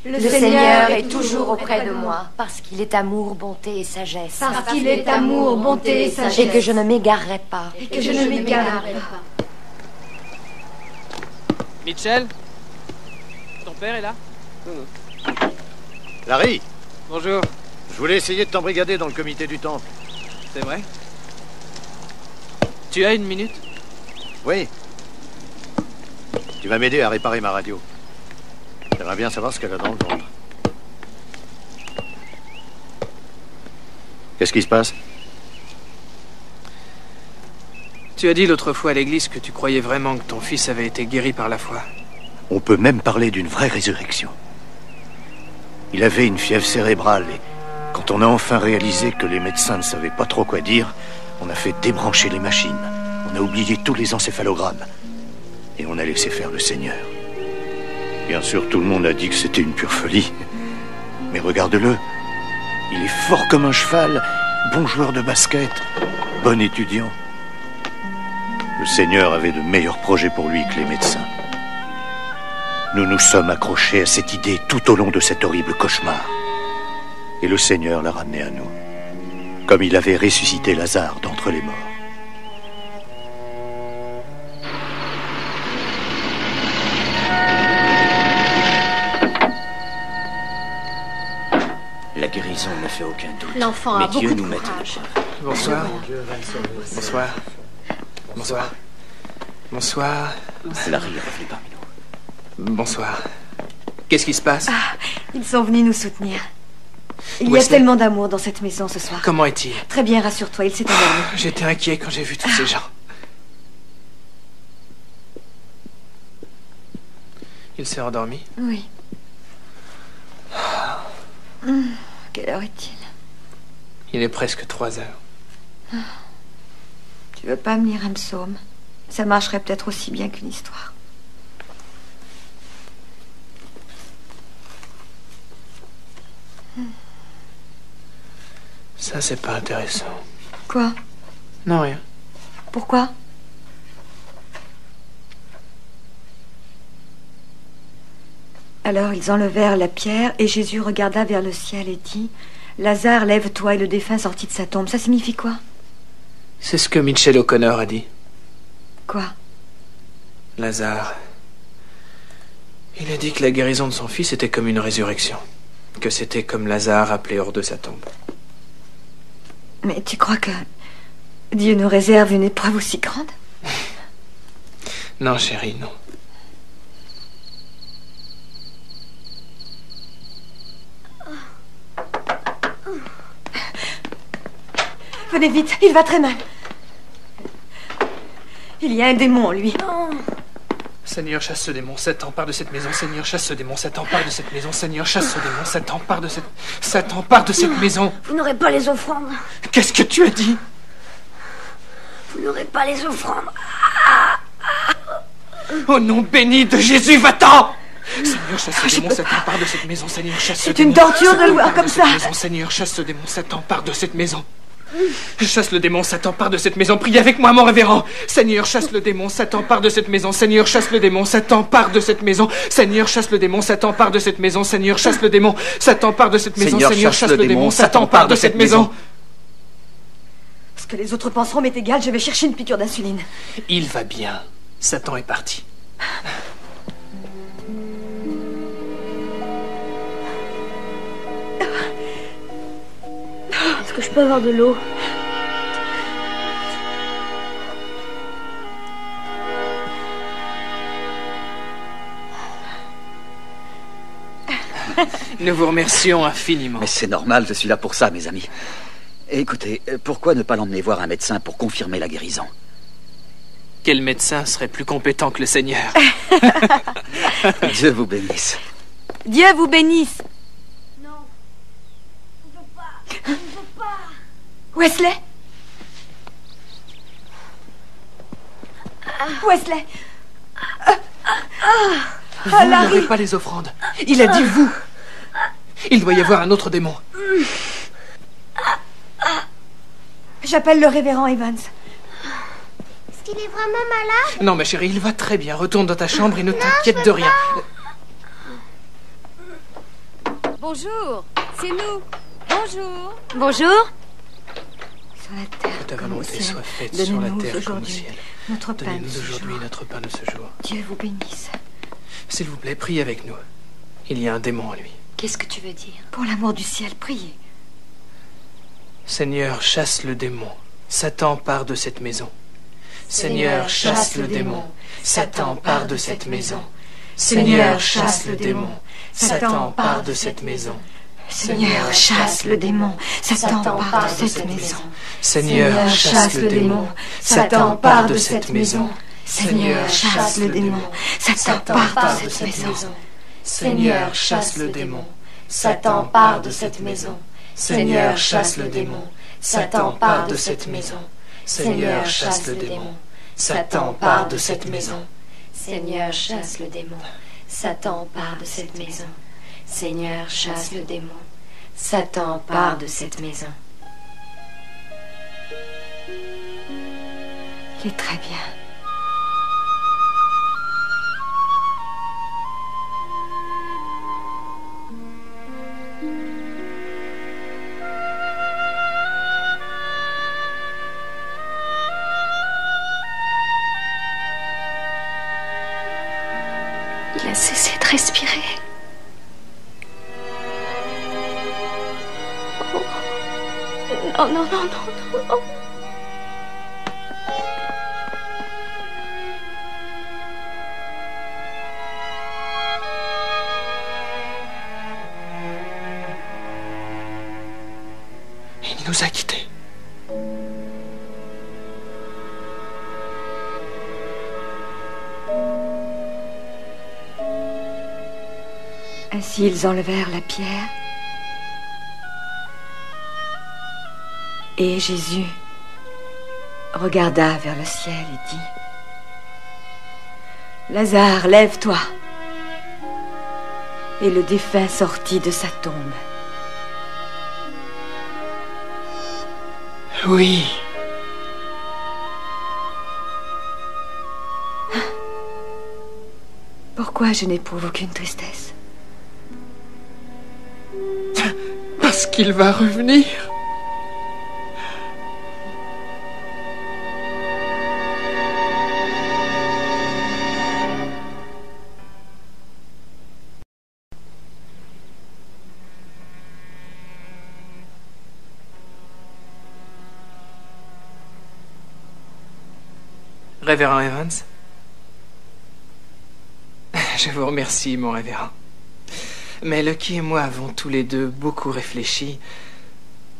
Le Seigneur est toujours auprès de moi, parce qu'il est amour, bonté et sagesse. Parce qu'il est amour, bonté et sagesse. Et que je ne m'égarerai pas. Et que je ne m'égarerai pas. Mitchell? Ton père est là? Larry, Bonjour. je voulais essayer de t'embrigader dans le comité du temple. C'est vrai? Tu as une minute? Oui. Tu vas m'aider à réparer ma radio. J'aimerais bien savoir ce qu'elle a dans le ventre. Qu'est-ce qui se passe? Tu as dit l'autre fois à l'église que tu croyais vraiment que ton fils avait été guéri par la foi. On peut même parler d'une vraie résurrection. Il avait une fièvre cérébrale et quand on a enfin réalisé que les médecins ne savaient pas trop quoi dire, on a fait débrancher les machines. On a oublié tous les encéphalogrammes. et on a laissé faire le Seigneur. Bien sûr, tout le monde a dit que c'était une pure folie. Mais regarde-le. Il est fort comme un cheval, bon joueur de basket, bon étudiant. Le Seigneur avait de meilleurs projets pour lui que les médecins. Nous nous sommes accrochés à cette idée tout au long de cet horrible cauchemar. Et le Seigneur l'a ramené à nous, comme il avait ressuscité Lazare d'entre les morts. La guérison ne fait aucun doute. L'enfant mais a Dieu beaucoup de nous met courage. Bonsoir. Bonsoir. Bonsoir. Bonsoir. Larry est revenu parmi nous. Bonsoir. Qu'est-ce qui se passe? Ah, ils sont venus nous soutenir. Il y a Wesley? tellement d'amour dans cette maison ce soir. Comment est-il? Très bien, rassure-toi, il s'est endormi. J'étais inquiet quand j'ai vu tous ces gens. Il s'est endormi? Oui. Quelle heure est-il? Il est presque 3 heures. Tu veux pas me lire un psaume? Ça marcherait peut-être aussi bien qu'une histoire. Ça, c'est pas intéressant. Quoi? Non, rien. Pourquoi? Alors ils enlevèrent la pierre et Jésus regarda vers le ciel et dit: Lazare, lève-toi. Et le défunt sortit de sa tombe. Ça signifie quoi? C'est ce que Mitchell O'Connor a dit. Quoi? Lazare. Il a dit que la guérison de son fils était comme une résurrection. Que c'était comme Lazare appelé hors de sa tombe. Mais tu crois que Dieu nous réserve une épreuve aussi grande? Non, chérie, non. Venez vite, il va très mal. Il y a un démon en lui. Seigneur, chasse ce démon, Satan, part de cette maison. Seigneur, chasse ce démon, Satan, part de cette maison. Seigneur, chasse ce démon, Satan, part de cette... Satan, part de cette maison. Vous n'aurez pas les offrandes. Qu'est-ce que tu as dit? Vous n'aurez pas les offrandes. Au nom béni de Jésus, va-t'en! Seigneur, chasse ce démon, Satan, part de cette maison. Seigneur, chasse ce démon. C'est une torture de le voir comme ça. Seigneur, chasse ce démon, Satan, part de cette maison. Chasse le démon, Satan, part de cette maison. Priez avec moi, mon révérend. Seigneur, chasse le démon, Satan, part de cette maison. Seigneur, chasse le démon, Satan, part de cette maison. Seigneur, chasse le démon, Satan, part de cette maison. Seigneur, chasse le démon, Satan, part de cette maison. Seigneur, chasse le démon, Satan, part de cette maison. Ce que les autres penseront m'est égal, je vais chercher une piqûre d'insuline. Il va bien. Satan est parti. Est-ce que je peux avoir de l'eau? Nous vous remercions infiniment. Mais c'est normal, je suis là pour ça, mes amis. Écoutez, pourquoi ne pas l'emmener voir un médecin pour confirmer la guérison? Quel médecin serait plus compétent que le Seigneur? Dieu vous bénisse. Dieu vous bénisse. Non. On ne peut pas. On ne peut pas. Wesley? Wesley? Vous n'aurez pas les offrandes. Il a dit vous. Il doit y avoir un autre démon. J'appelle le révérend Evans. Est-ce qu'il est vraiment malade? Non, ma chérie, il va très bien. Retourne dans ta chambre et ne t'inquiète de rien. Bonjour, c'est nous. Bonjour. Bonjour. Sur la terre Que ta comme au volonté ciel. soit faite sur la Donnez-nous terre comme au aujourd'hui ciel. notre pain de Donnez-nous ce aujourd'hui jour. notre pain de ce jour. Dieu vous bénisse. S'il vous plaît, priez avec nous. Il y a un démon en lui. Qu'est-ce que tu veux dire? Pour l'amour du ciel, priez. Seigneur, chasse le démon. Satan, part de cette maison. Seigneur, chasse le démon. Satan, part de cette maison. Seigneur, chasse le démon. Satan, part de cette maison. Seigneur, chasse le démon. Satan, part de cette maison. Seigneur, chasse le démon. Satan, part de cette maison. Seigneur, chasse le démon. Satan, part de cette maison. Seigneur, chasse le démon. Satan part de cette maison. Seigneur, chasse le démon. Satan, part de cette maison. Seigneur, chasse le démon. Satan, part de cette maison. Seigneur, chasse le démon. Satan, part de cette maison. Seigneur, chasse le démon. Satan, part de cette maison. Il est très bien. Il a cessé de respirer. Oh. Non, non, non, non, non, non. Il nous a quittés. Ainsi ils enlevèrent la pierre. Et Jésus regarda vers le ciel et dit: Lazare, lève-toi. Et le défunt sortit de sa tombe. Oui. Pourquoi je n'éprouve aucune tristesse? Parce qu'il va revenir. Révérend Evans, je vous remercie, mon révérend. Mais Lucky et moi avons tous les deux beaucoup réfléchi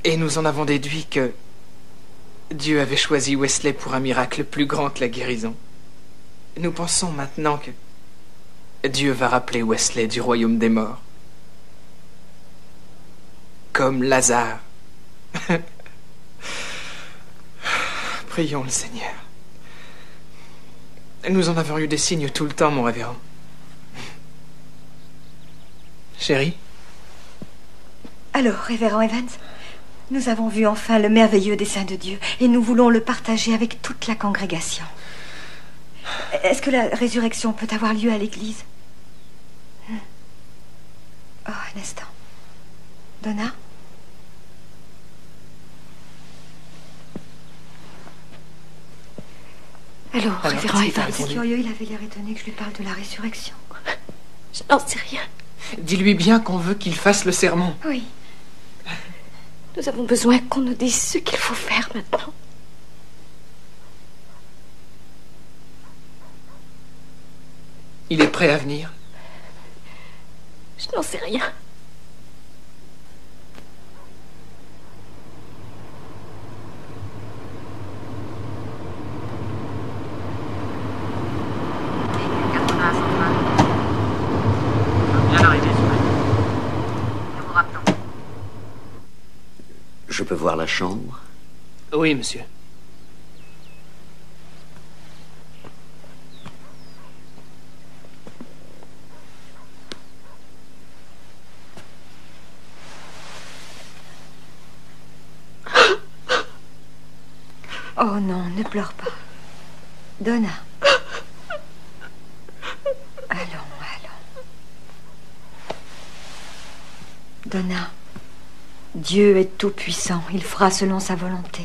et nous en avons déduit que Dieu avait choisi Wesley pour un miracle plus grand que la guérison. Nous pensons maintenant que Dieu va rappeler Wesley du royaume des morts. Comme Lazare. Prions le Seigneur. Nous en avons eu des signes tout le temps, mon révérend. Chérie? Alors, révérend Evans, nous avons vu enfin le merveilleux dessein de Dieu et nous voulons le partager avec toute la congrégation. Est-ce que la résurrection peut avoir lieu à l'église? Oh, un instant. Donna? Alors, révérend Evans. C'est curieux, il avait l'air étonné que je lui parle de la résurrection. Je n'en sais rien. Dis-lui bien qu'on veut qu'il fasse le sermon. Oui. Nous avons besoin qu'on nous dise ce qu'il faut faire maintenant. Il est prêt à venir? Je n'en sais rien. Je peux voir la chambre? Oui, monsieur. Oh non, ne pleure pas. Donna. Allons. Donna. Dieu est tout-puissant. Il fera selon sa volonté.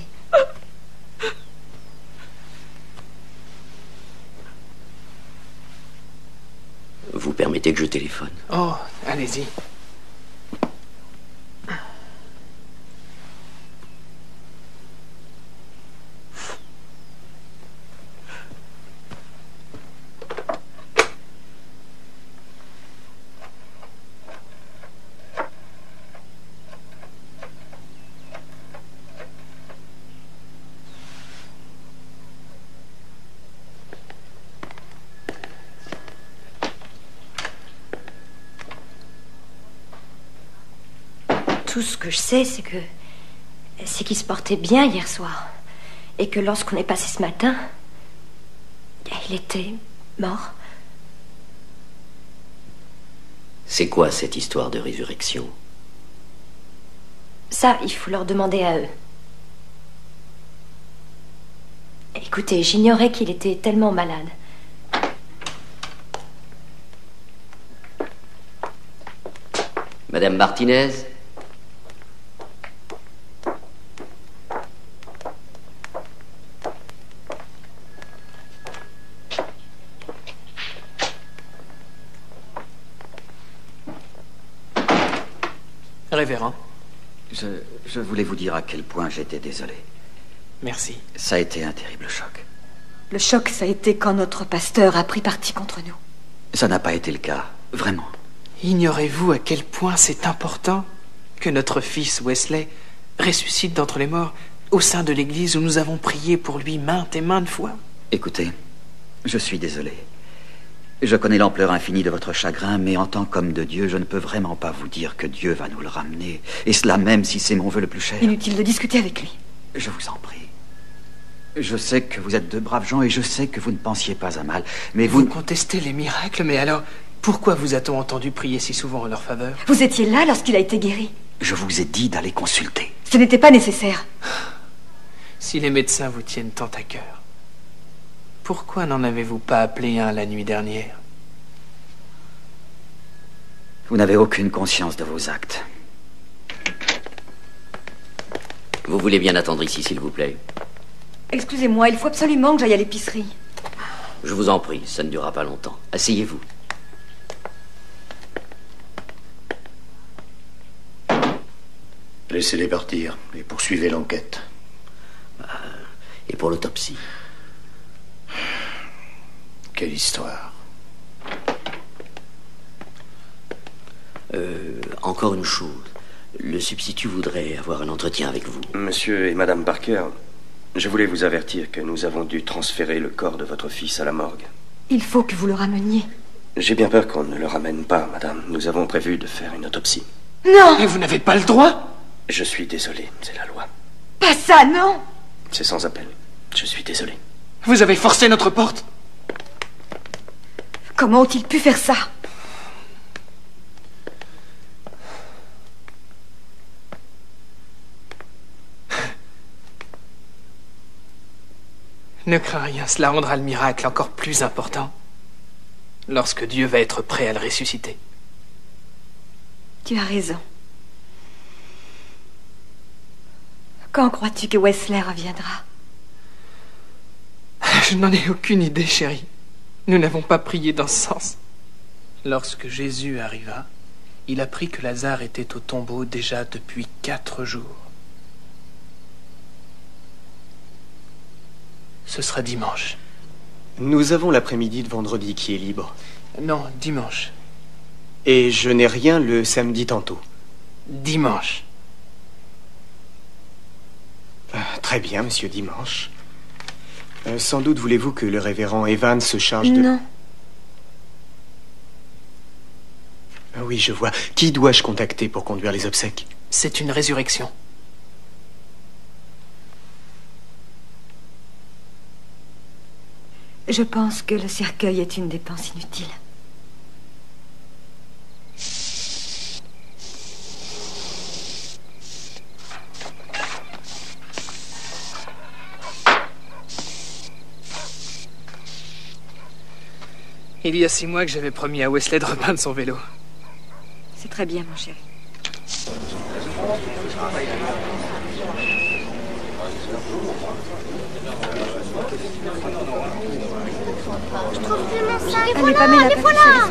Vous permettez que je téléphone? Oh, allez-y. Tout ce que je sais, c'est qu'il se portait bien hier soir. Et que lorsqu'on est passé ce matin, il était mort. C'est quoi cette histoire de résurrection? Ça, il faut leur demander à eux. Écoutez, j'ignorais qu'il était tellement malade. Madame Martinez? Révérend. Je voulais vous dire à quel point j'étais désolé. Merci. Ça a été un terrible choc. Le choc, ça a été quand notre pasteur a pris parti contre nous. Ça n'a pas été le cas, vraiment. Ignorez-vous à quel point c'est important que notre fils Wesley ressuscite d'entre les morts au sein de l'église où nous avons prié pour lui maintes et maintes fois? Écoutez, je suis désolé. Je connais l'ampleur infinie de votre chagrin, mais en tant qu'homme de Dieu, je ne peux vraiment pas vous dire que Dieu va nous le ramener, et cela même si c'est mon vœu le plus cher. Inutile de discuter avec lui. Je vous en prie. Je sais que vous êtes de braves gens et je sais que vous ne pensiez pas à mal, mais vous contestez les miracles, mais alors pourquoi vous a-t-on entendu prier si souvent en leur faveur? Vous étiez là lorsqu'il a été guéri. Je vous ai dit d'aller consulter. Ce n'était pas nécessaire. Si les médecins vous tiennent tant à cœur, pourquoi n'en avez-vous pas appelé un la nuit dernière? Vous n'avez aucune conscience de vos actes. Vous voulez bien attendre ici, s'il vous plaît? Excusez-moi, il faut absolument que j'aille à l'épicerie. Je vous en prie, ça ne durera pas longtemps. Asseyez-vous. Laissez-les partir et poursuivez l'enquête. Et pour l'autopsie? Quelle histoire. Encore une chose. Le substitut voudrait avoir un entretien avec vous. Monsieur et Madame Parker, je voulais vous avertir que nous avons dû transférer le corps de votre fils à la morgue. Il faut que vous le rameniez. J'ai bien peur qu'on ne le ramène pas, madame. Nous avons prévu de faire une autopsie. Non! Et vous n'avez pas le droit? Je suis désolé, c'est la loi. Pas ça, non! C'est sans appel. Je suis désolé. Vous avez forcé notre porte? Comment ont-ils pu faire ça? Ne crains rien, cela rendra le miracle encore plus important lorsque Dieu va être prêt à le ressusciter. Tu as raison. Quand crois-tu que Wesley reviendra? Je n'en ai aucune idée, chérie. Nous n'avons pas prié dans ce sens. Lorsque Jésus arriva, il apprit que Lazare était au tombeau déjà depuis 4 jours. Ce sera dimanche. Nous avons l'après-midi de vendredi qui est libre. Non, dimanche. Et je n'ai rien le samedi tantôt. Dimanche. Très bien, monsieur Dimanche. Sans doute voulez-vous que le révérend Evans se charge de... Non. Oui, je vois. Qui dois-je contacter pour conduire les obsèques? C'est une résurrection. Je pense que le cercueil est une dépense inutile. Il y a 6 mois que j'avais promis à Wesley de repeindre son vélo. C'est très bien, mon chéri. Je trouve plus mon sac. Allez, Pamela, les voilà.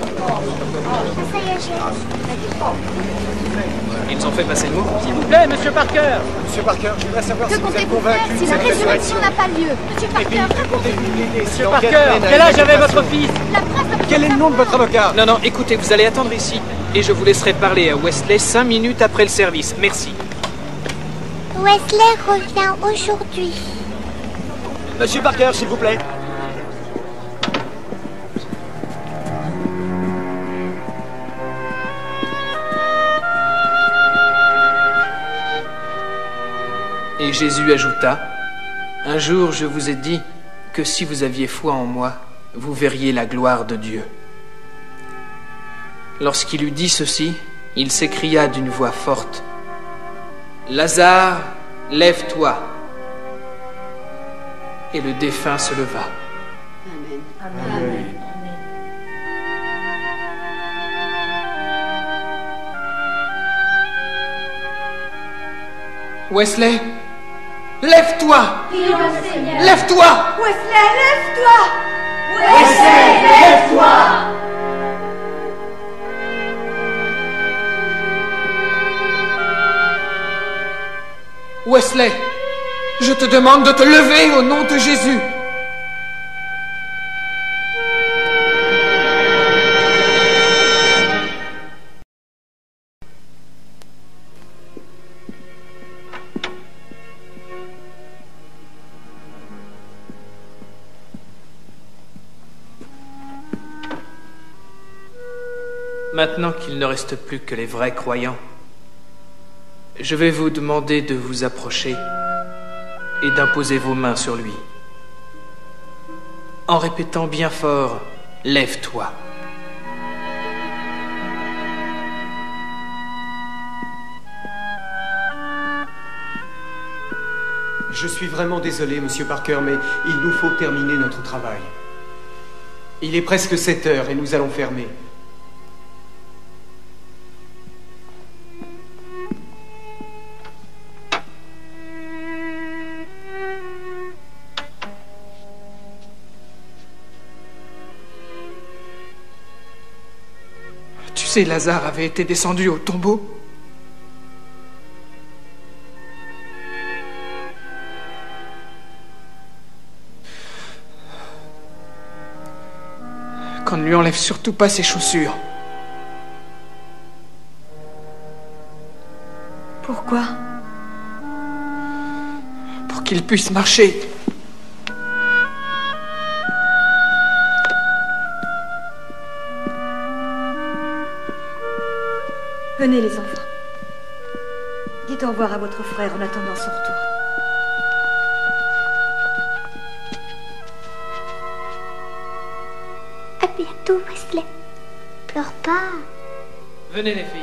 Ça y est, j'ai... Ils ont fait passer le mot? S'il vous plaît, monsieur Parker. Monsieur Parker, je voudrais savoir Que si vous êtes comptez-vous faire convaincu si de la cette résurrection résurrection. n'a pas lieu? Monsieur Parker, que comptez-vous? Monsieur Parker, quel âge avait votre fils? La presse a... Quel est le nom de votre avocat? Non, non, écoutez, vous allez attendre ici. Et je vous laisserai parler à Wesley 5 minutes après le service. Merci. Wesley revient aujourd'hui. Monsieur Parker, s'il vous plaît. Et Jésus ajouta, « Un jour je vous ai dit que si vous aviez foi en moi, vous verriez la gloire de Dieu. » Lorsqu'il eut dit ceci, il s'écria d'une voix forte, « Lazare, lève-toi !» Et le défunt se leva. Amen. Wesley, lève-toi! Lève-toi! Wesley, lève-toi! Wesley, lève-toi! Wesley, je te demande de te lever au nom de Jésus. Maintenant qu'il ne reste plus que les vrais croyants, je vais vous demander de vous approcher et d'imposer vos mains sur lui, en répétant bien fort « Lève-toi ». Je suis vraiment désolé, Monsieur Parker, mais il nous faut terminer notre travail. Il est presque 7 heures et nous allons fermer. Tu sais, Lazare avait été descendu au tombeau. Qu'on ne lui enlève surtout pas ses chaussures. Pourquoi? Pour qu'il puisse marcher. Venez les enfants. Dites au revoir à votre frère en attendant son retour. À bientôt, Wesley. Pleure pas. Venez les filles.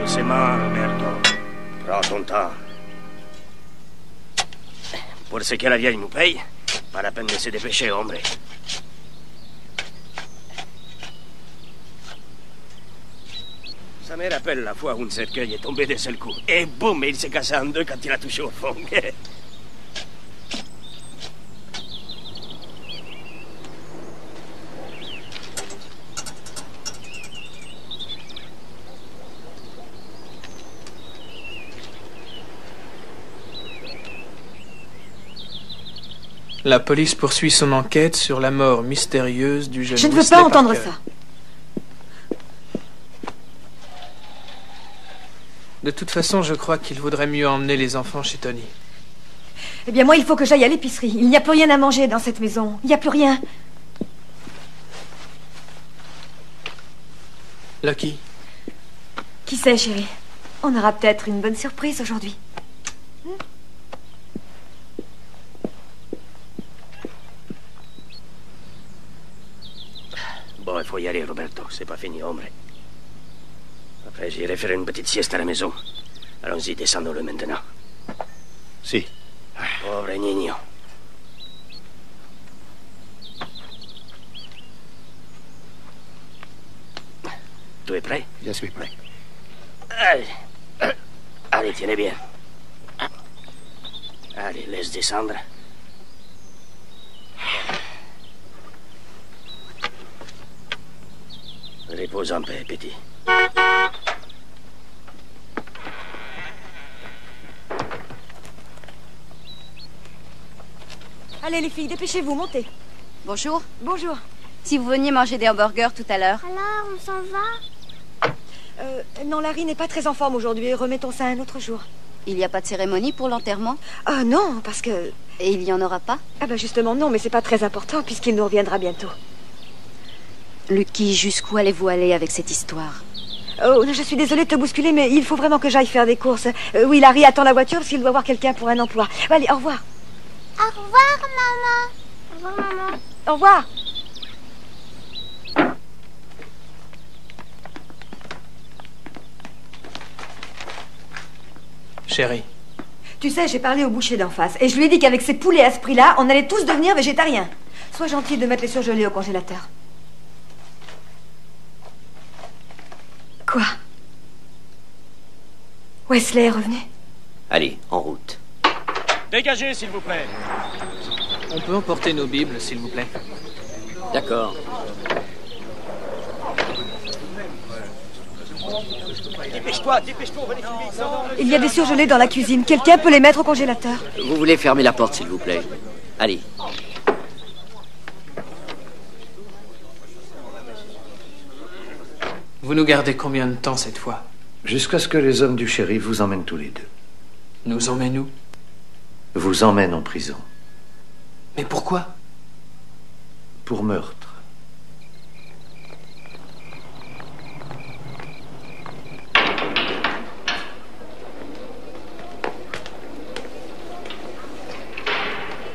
Doucement, Roberto. Prends ton temps. Pour ce que la vieille nous paye, pas la peine de se dépêcher, hombre. Ça me rappelle la fois où un cercueil est tombé d'un seul coup. Et boum, il s'est cassé en deux quand il a touché au fond. La police poursuit son enquête sur la mort mystérieuse du jeune Je ne veux Wesley pas entendre Parker. ça. De toute façon, je crois qu'il vaudrait mieux emmener les enfants chez Tony. Eh bien, moi, il faut que j'aille à l'épicerie. Il n'y a plus rien à manger dans cette maison. Il n'y a plus rien. Lucky. Qui sait, chérie? On aura peut-être une bonne surprise aujourd'hui. Bon, il faut y aller, Roberto. C'est pas fini, hombre. Après, j'irai faire une petite sieste à la maison. Allons-y, descendons-le maintenant. Si. Pauvre niño. Tu es prêt? Je suis prêt. Allez. Allez, tiens bien. Allez, laisse descendre. Repose en paix, petit. Allez, les filles, dépêchez-vous, montez. Bonjour. Bonjour. Si vous veniez manger des hamburgers tout à l'heure. Alors, on s'en va? Non, Larry n'est pas très en forme aujourd'hui. Remettons ça un autre jour. Il n'y a pas de cérémonie pour l'enterrement? Ah non, parce que... Et il n'y en aura pas? Ah ben justement non, mais c'est pas très important puisqu'il nous reviendra bientôt. Lucky, jusqu'où allez-vous aller avec cette histoire? Oh, je suis désolée de te bousculer, mais il faut vraiment que j'aille faire des courses. Oui, Larry attend la voiture parce qu'il doit voir quelqu'un pour un emploi. Allez, au revoir. Au revoir, maman. Au revoir, maman. Au revoir. Chérie. Tu sais, j'ai parlé au boucher d'en face et je lui ai dit qu'avec ces poulets à ce prix-là, on allait tous devenir végétariens. Sois gentil de mettre les surgelés au congélateur. Quoi? Wesley est revenu? Allez, en route. Dégagez, s'il vous plaît. On peut emporter nos Bibles, s'il vous plaît. D'accord. Dépêche-toi, on va les filmer. Il y a des surgelés dans la cuisine. Quelqu'un peut les mettre au congélateur? Vous voulez fermer la porte, s'il vous plaît? Allez. Vous nous gardez combien de temps cette fois? Jusqu'à ce que les hommes du shérif vous emmènent tous les deux. Nous emmènent où? Vous emmènent en prison. Mais pourquoi? Pour meurtre.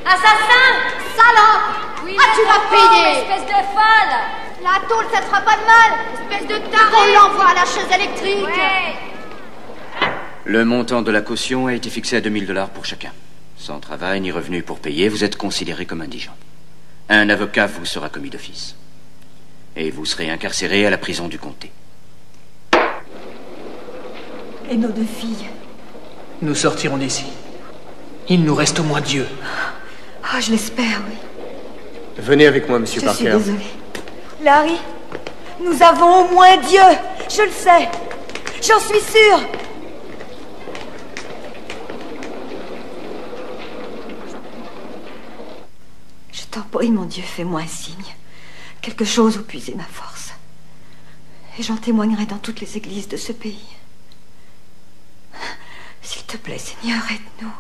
Assassin! Salope! Oui, tu vas payer! Espèce de folle! La tôle, ça te fera pas de mal! Espèce de taré! On l'envoie à la chaise électrique! Ouais. Le montant de la caution a été fixé à 2000 $ pour chacun. Sans travail ni revenu pour payer, vous êtes considéré comme indigent. Un avocat vous sera commis d'office. Et vous serez incarcéré à la prison du comté. Et nos 2 filles? Nous sortirons d'ici. Il nous reste au moins Dieu. Ah, je l'espère, oui. Venez avec moi, monsieur Parker. Je suis désolée. Larry, nous avons au moins Dieu. Je le sais. J'en suis sûre. Je t'en prie, mon Dieu, fais-moi un signe. Quelque chose où puiser ma force. Et j'en témoignerai dans toutes les églises de ce pays. S'il te plaît, Seigneur, aide-nous.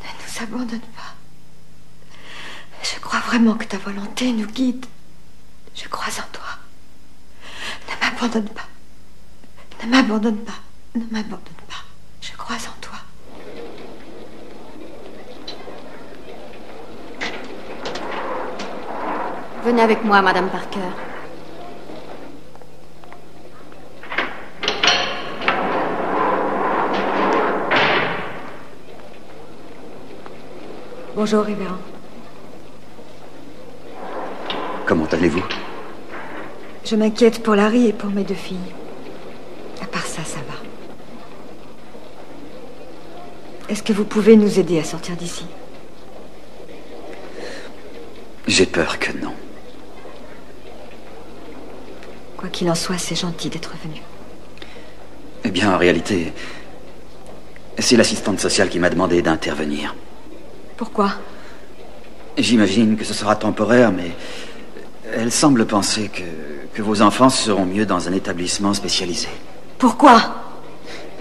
Ne nous abandonne pas. Je crois vraiment que ta volonté nous guide. Je crois en toi. Ne m'abandonne pas. Ne m'abandonne pas. Ne m'abandonne pas. Je crois en toi. Venez avec moi, Madame Parker. Bonjour, révérend. Comment allez-vous? Je m'inquiète pour Larry et pour mes 2 filles. À part ça, ça va. Est-ce que vous pouvez nous aider à sortir d'ici? J'ai peur que non. Quoi qu'il en soit, c'est gentil d'être venu. Eh bien, en réalité, c'est l'assistante sociale qui m'a demandé d'intervenir. Pourquoi? J'imagine que ce sera temporaire, mais elle semble penser que vos enfants seront mieux dans un établissement spécialisé. Pourquoi?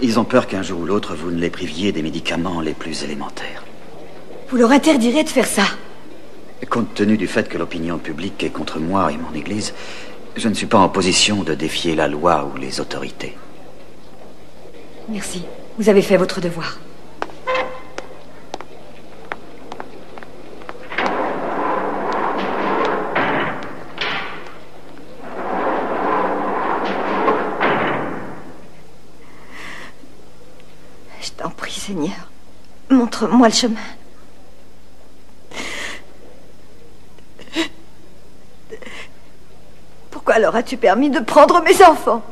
Ils ont peur qu'un jour ou l'autre, vous ne les priviez des médicaments les plus élémentaires. Vous leur interdirez de faire ça? Compte tenu du fait que l'opinion publique est contre moi et mon église, je ne suis pas en position de défier la loi ou les autorités. Merci. Vous avez fait votre devoir. Je t'en prie, Seigneur. Montre-moi le chemin. Pourquoi leur as-tu permis de prendre mes enfants?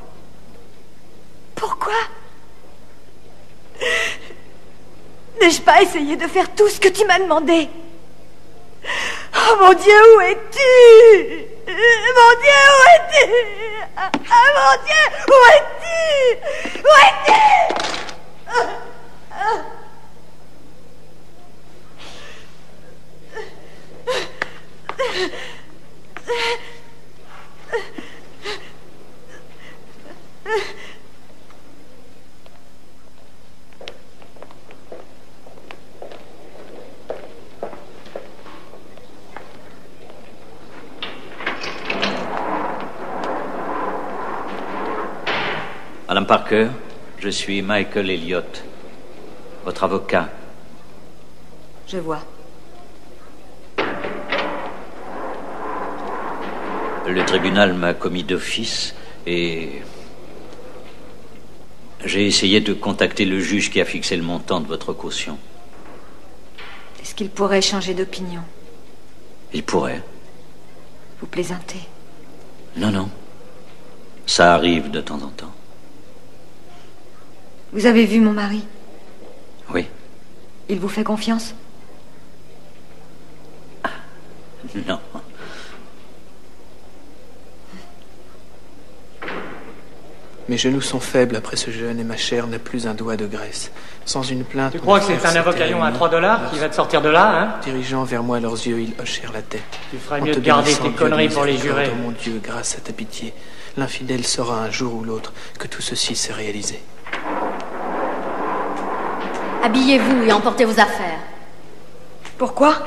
Pourquoi? N'ai-je pas essayé de faire tout ce que tu m'as demandé? Oh mon Dieu, où es-tu? Mon Dieu, où es-tu? Ah, mon Dieu, où es-tu? Où es-tu? Madame Parker, je suis Michael Elliott, votre avocat. Je vois. Le tribunal m'a commis d'office et j'ai essayé de contacter le juge qui a fixé le montant de votre caution. Est-ce qu'il pourrait changer d'opinion? Il pourrait. Vous plaisantez? Non, non. Ça arrive de temps en temps. Vous avez vu mon mari? Oui. Il vous fait confiance? Non. Mes genoux sont faibles après ce jeûne et ma chair n'a plus un doigt de graisse. Sans une plainte... Tu crois que c'est un avocaillon à $3 qui va te sortir de là, hein? Dirigeant vers moi leurs yeux, ils hochèrent la tête. Tu ferais mieux de garder tes conneries pour les jurés. Mon Dieu, grâce à ta pitié, l'infidèle saura un jour ou l'autre que tout ceci s'est réalisé. Habillez-vous et emportez vos affaires. Pourquoi?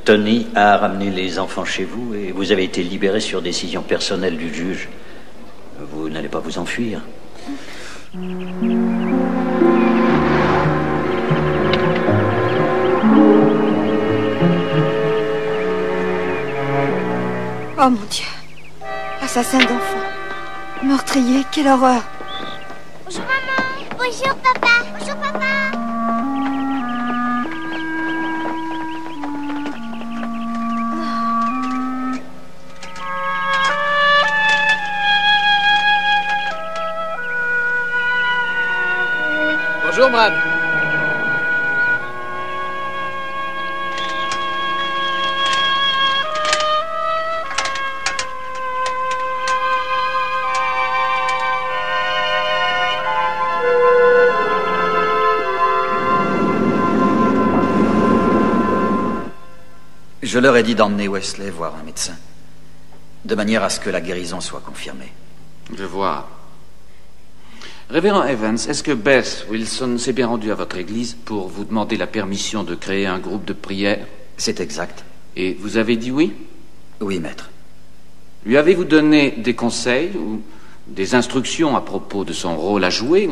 Tony a ramené les enfants chez vous et vous avez été libéré sur décision personnelle du juge. Vous n'allez pas vous enfuir. Oh mon Dieu. Assassin d'enfants. Meurtrier, quelle horreur. Bonjour maman. Bonjour papa. Bonjour papa. Bonjour, Brad. Je leur ai dit d'emmener Wesley voir un médecin, de manière à ce que la guérison soit confirmée. Je vois. Révérend Evans, est-ce que Beth Wilson s'est bien rendue à votre église pour vous demander la permission de créer un groupe de prière? C'est exact. Et vous avez dit oui? Oui, maître. Lui avez-vous donné des conseils ou des instructions à propos de son rôle à jouer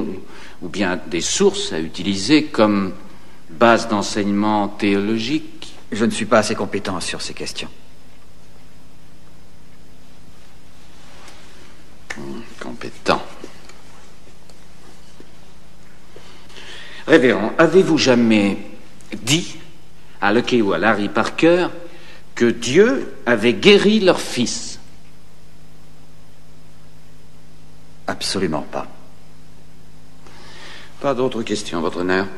ou bien des sources à utiliser comme base d'enseignement théologique? Je ne suis pas assez compétent sur ces questions. Compétent. Révérend, avez-vous jamais dit à Lucky ou à Larry Parker que Dieu avait guéri leur fils? Absolument pas. Pas d'autres questions, votre honneur?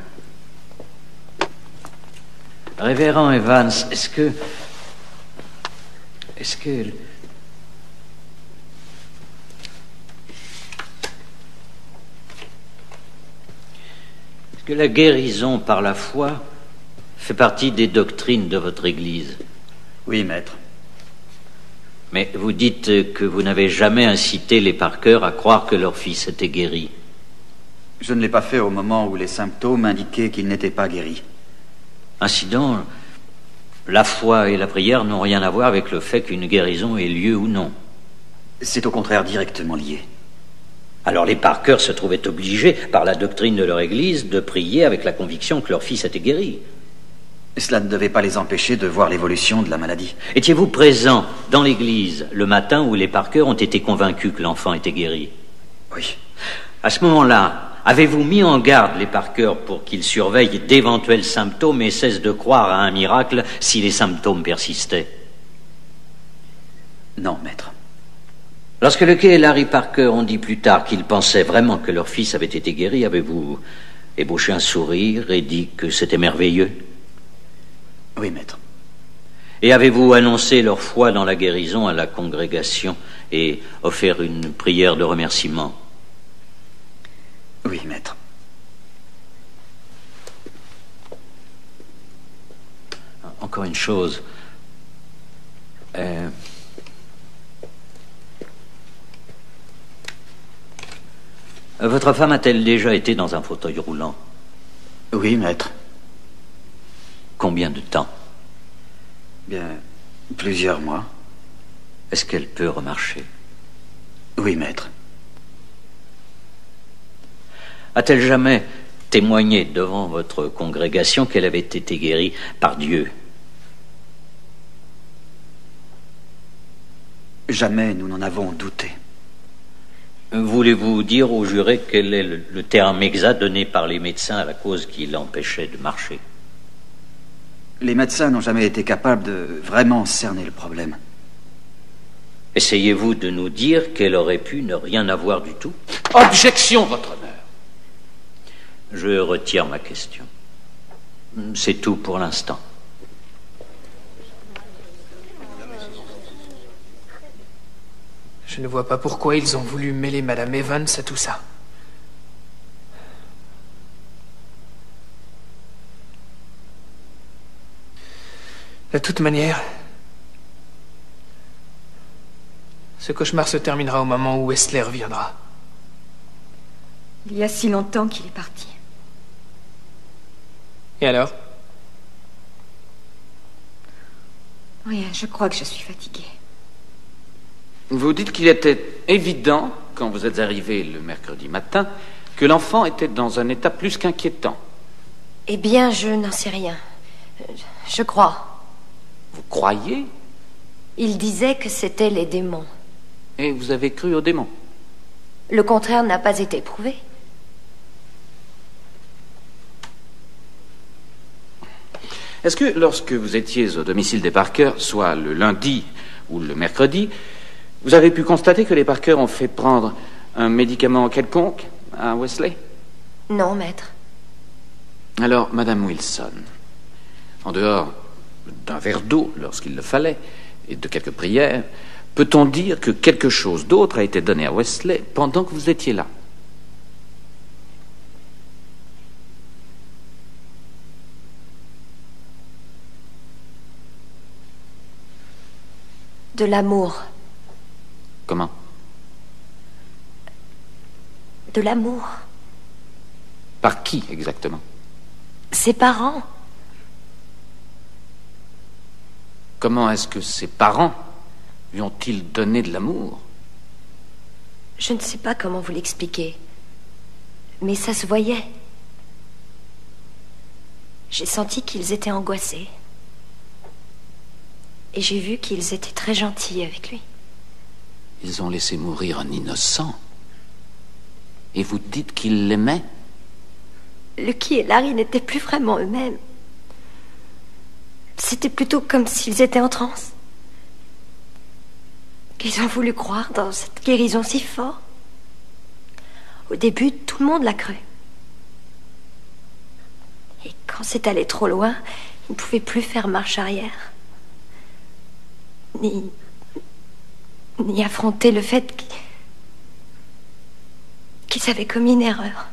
Révérend Evans, est-ce que la guérison par la foi fait partie des doctrines de votre Église? Oui, maître. Mais vous dites que vous n'avez jamais incité les Parker à croire que leur fils était guéri. Je ne l'ai pas fait au moment où les symptômes indiquaient qu'il n'était pas guéri. Ainsi donc, la foi et la prière n'ont rien à voir avec le fait qu'une guérison ait lieu ou non. C'est au contraire directement lié. Alors les Parker se trouvaient obligés, par la doctrine de leur Église, de prier avec la conviction que leur fils était guéri. Cela ne devait pas les empêcher de voir l'évolution de la maladie. Étiez-vous présent dans l'église le matin où les Parker ont été convaincus que l'enfant était guéri? Oui. À ce moment-là, avez-vous mis en garde les Parker pour qu'ils surveillent d'éventuels symptômes et cessent de croire à un miracle si les symptômes persistaient? Non, maître. Lorsque Lucky et Larry Parker ont dit plus tard qu'ils pensaient vraiment que leur fils avait été guéri, avez-vous ébauché un sourire et dit que c'était merveilleux? Oui, maître. Et avez-vous annoncé leur foi dans la guérison à la congrégation et offert une prière de remerciement? Oui, maître. Encore une chose. Votre femme a-t-elle déjà été dans un fauteuil roulant? Oui, maître. Combien de temps? Bien, plusieurs mois. Est-ce qu'elle peut remarcher? Oui, maître. A-t-elle jamais témoigné devant votre congrégation qu'elle avait été guérie par Dieu? Jamais nous n'en avons douté. Voulez-vous dire au juré quel est le terme exact donné par les médecins à la cause qui l'empêchait de marcher? Les médecins n'ont jamais été capables de vraiment cerner le problème. Essayez-vous de nous dire qu'elle aurait pu ne rien avoir du tout? Objection, votre honneur. Je retire ma question. C'est tout pour l'instant. Je ne vois pas pourquoi ils ont voulu mêler Madame Evans à tout ça. De toute manière, ce cauchemar se terminera au moment où Wesley reviendra. Il y a si longtemps qu'il est parti. Et alors? Rien, je crois que je suis fatiguée. Vous dites qu'il était évident, quand vous êtes arrivé le mercredi matin, que l'enfant était dans un état plus qu'inquiétant. Eh bien, je n'en sais rien. Je crois. Vous croyez? Il disait que c'était les démons. Et vous avez cru aux démons? Le contraire n'a pas été prouvé. Est-ce que lorsque vous étiez au domicile des Parker, soit le lundi ou le mercredi, vous avez pu constater que les Parker ont fait prendre un médicament quelconque à Wesley? Non, maître. Alors, Madame Wilson, en dehors d'un verre d'eau lorsqu'il le fallait et de quelques prières, peut-on dire que quelque chose d'autre a été donné à Wesley pendant que vous étiez là? De l'amour. Comment? De l'amour. Par qui exactement? Ses parents. Comment est-ce que ses parents lui ont-ils donné de l'amour? Je ne sais pas comment vous l'expliquer, mais ça se voyait. J'ai senti qu'ils étaient angoissés. Et j'ai vu qu'ils étaient très gentils avec lui. Ils ont laissé mourir un innocent. Et vous dites qu'ils l'aimaient? Lucky et Larry n'étaient plus vraiment eux-mêmes. C'était plutôt comme s'ils étaient en transe. Ils ont voulu croire dans cette guérison si fort. Au début, tout le monde l'a cru. Et quand c'est allé trop loin, ils ne pouvaient plus faire marche arrière. Ni affronter le fait qu'ils avaient commis une erreur.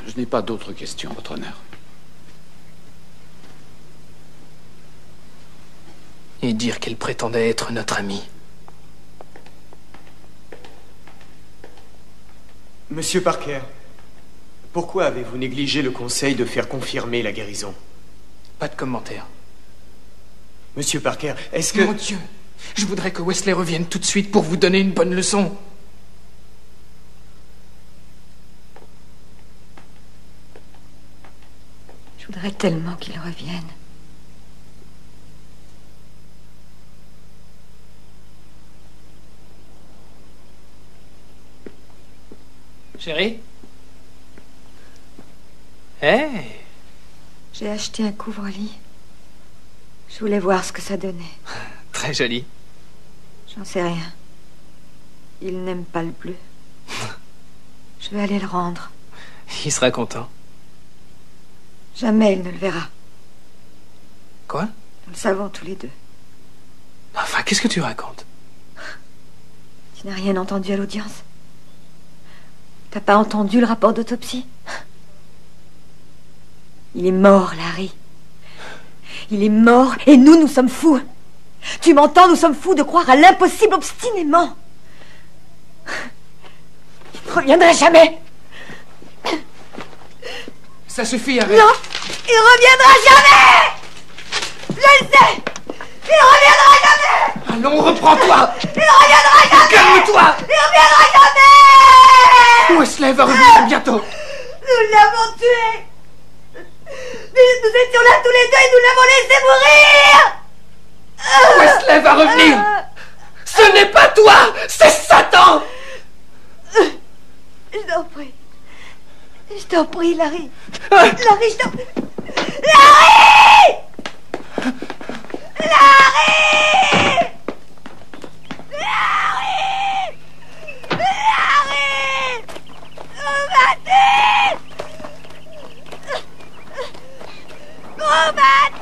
Je n'ai pas d'autres questions, votre honneur. Et dire qu'elle prétendait être notre amie. Monsieur Parker, pourquoi avez-vous négligé le conseil de faire confirmer la guérison? Pas de commentaire. Monsieur Parker, est-ce que... Mon Dieu, je voudrais que Wesley revienne tout de suite pour vous donner une bonne leçon. Je voudrais tellement qu'il revienne. Chérie? Hey! J'ai acheté un couvre-lit. Je voulais voir ce que ça donnait. Très joli. J'en sais rien. Il n'aime pas le bleu. Je vais aller le rendre. Il sera content. Jamais il ne le verra. Quoi? Nous le savons tous les deux. Enfin, qu'est-ce que tu racontes? Tu n'as rien entendu à l'audience? T'as pas entendu le rapport d'autopsie? Il est mort, Larry. Il est mort et nous sommes fous. Tu m'entends? Nous sommes fous de croire à l'impossible obstinément. Il ne reviendra jamais. Ça suffit, avec. Non, il reviendra jamais. Je le sais. Il reviendra jamais. Allons, reprends-toi. Il reviendra jamais. Calme-toi. Il reviendra jamais. Wesley va revenir bientôt. Nous l'avons tué. Nous étions là tous les deux et nous l'avons laissé mourir. Wesley va revenir. Ce n'est pas toi, c'est Satan. Je t'en prie. Je t'en prie, Larry. Larry, je t'en prie. Larry! Larry! Larry! Larry! Combattez! Combattez!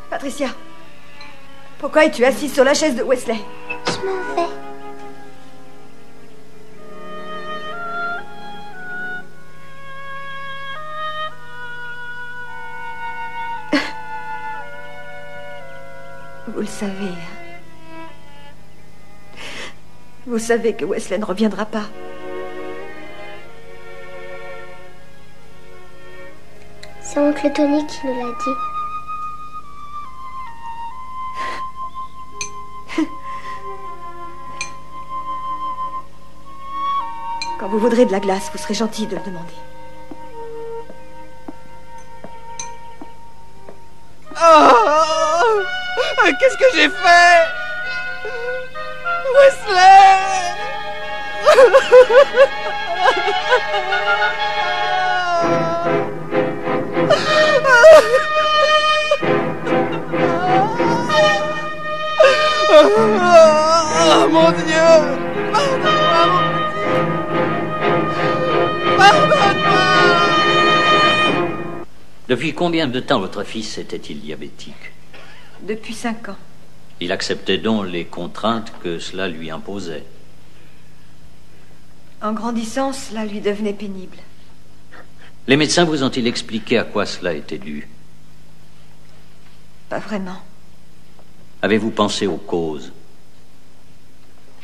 Patricia, pourquoi es-tu assise sur la chaise de Wesley? Je m'en vais. Vous le savez. Vous savez que Wesley ne reviendra pas. C'est oncle Tony qui nous l'a dit. Quand vous voudrez de la glace, vous serez gentil de le demander. Oh, qu'est-ce que j'ai fait? Wesley! Oh, mon Dieu! Pardonne-moi, mon petit! Pardonne-moi! Depuis combien de temps votre fils était-il diabétique? Depuis 5 ans. Il acceptait donc les contraintes que cela lui imposait. En grandissant, cela lui devenait pénible. Les médecins vous ont-ils expliqué à quoi cela était dû? Pas vraiment. Avez-vous pensé aux causes?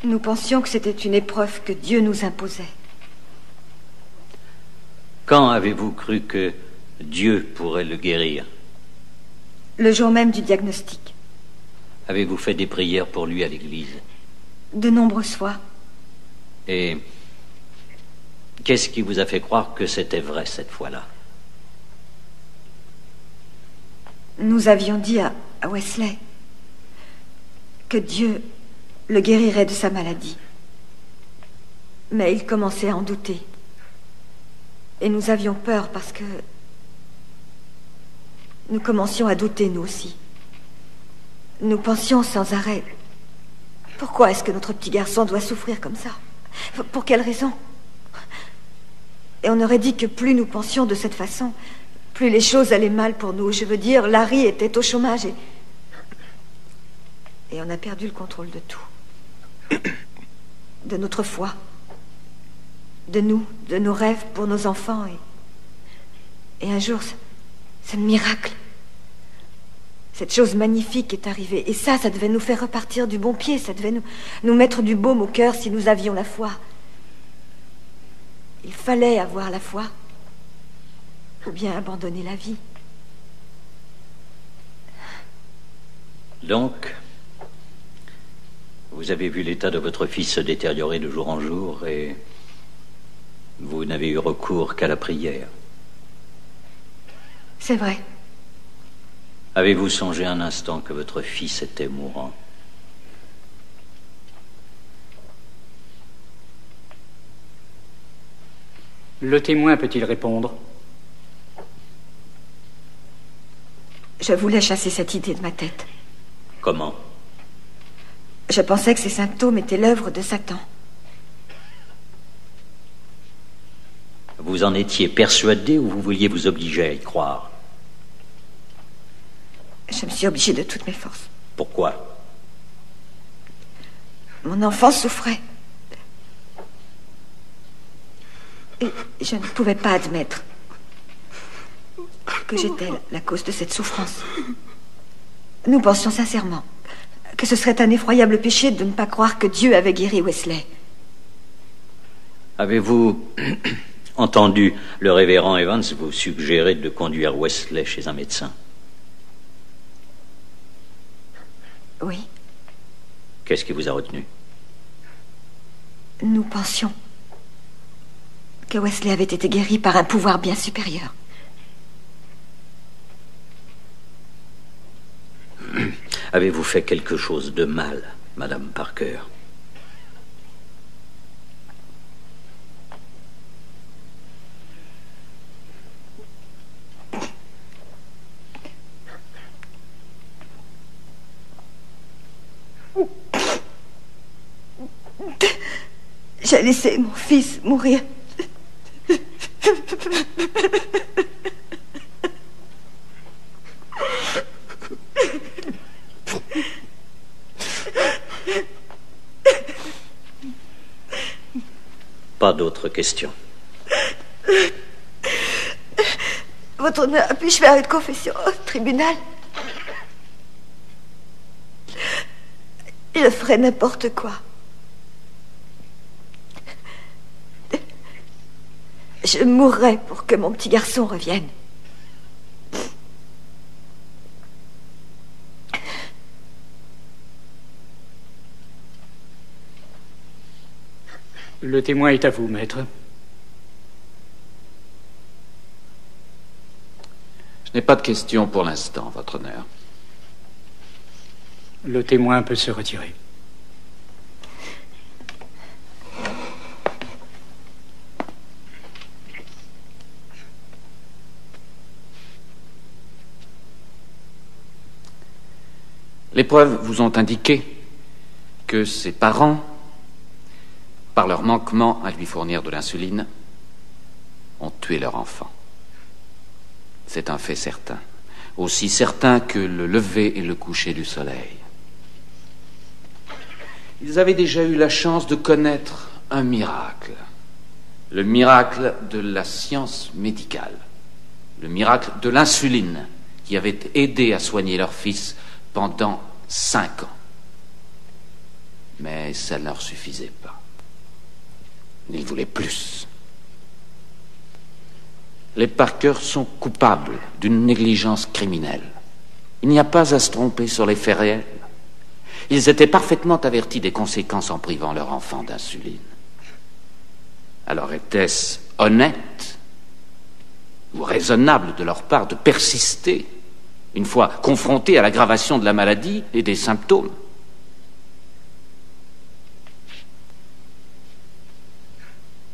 Nous pensions que c'était une épreuve que Dieu nous imposait. Quand avez-vous cru que Dieu pourrait le guérir? Le jour même du diagnostic. Avez-vous fait des prières pour lui à l'église? De nombreuses fois. Et qu'est-ce qui vous a fait croire que c'était vrai cette fois-là? Nous avions dit à Wesley que Dieu le guérirait de sa maladie. Mais il commençait à en douter. Et nous avions peur parce que nous commencions à douter, nous aussi. Nous pensions sans arrêt, pourquoi est-ce que notre petit garçon doit souffrir comme ça? Pour quelle raison? Et on aurait dit que plus nous pensions de cette façon, plus les choses allaient mal pour nous. Je veux dire, Larry était au chômage et on a perdu le contrôle de tout. De notre foi, de nous, de nos rêves pour nos enfants. Et un jour, ce miracle, cette chose magnifique est arrivée. Et ça devait nous faire repartir du bon pied. Ça devait nous mettre du baume au cœur si nous avions la foi. Il fallait avoir la foi. Ou bien abandonner la vie. Donc, vous avez vu l'état de votre fils se détériorer de jour en jour et vous n'avez eu recours qu'à la prière. C'est vrai. Avez-vous songé un instant que votre fils était mourant? Le témoin peut-il répondre? Je voulais chasser cette idée de ma tête. Comment? Je pensais que ces symptômes étaient l'œuvre de Satan. Vous en étiez persuadé ou vous vouliez vous obliger à y croire? Je me suis obligée de toutes mes forces. Pourquoi? Mon enfant souffrait. Et je ne pouvais pas admettre que j'étais la cause de cette souffrance. Nous pensions sincèrement que ce serait un effroyable péché de ne pas croire que Dieu avait guéri Wesley. Avez-vous entendu le révérend Evans vous suggérer de conduire Wesley chez un médecin? Oui. Qu'est-ce qui vous a retenu? Nous pensions que Wesley avait été guéri par un pouvoir bien supérieur. Avez-vous fait quelque chose de mal, Madame Parker? J'ai laissé mon fils mourir. Pas d'autres questions. Votre honneur, puis-je faire une confession au tribunal? Je ferai n'importe quoi. Je mourrai pour que mon petit garçon revienne. Le témoin est à vous, maître. Je n'ai pas de questions pour l'instant, votre honneur. Le témoin peut se retirer. Les preuves vous ont indiqué que ses parents, par leur manquement à lui fournir de l'insuline, ont tué leur enfant. C'est un fait certain, aussi certain que le lever et le coucher du soleil. Ils avaient déjà eu la chance de connaître un miracle, le miracle de la science médicale, le miracle de l'insuline qui avait aidé à soigner leur fils pendant 5 ans. Mais ça ne leur suffisait pas. Ils voulaient plus. Les Parker sont coupables d'une négligence criminelle. Il n'y a pas à se tromper sur les faits réels. Ils étaient parfaitement avertis des conséquences en privant leur enfant d'insuline. Alors était-ce honnête ou raisonnable de leur part de persister, une fois confrontés à l'aggravation de la maladie et des symptômes?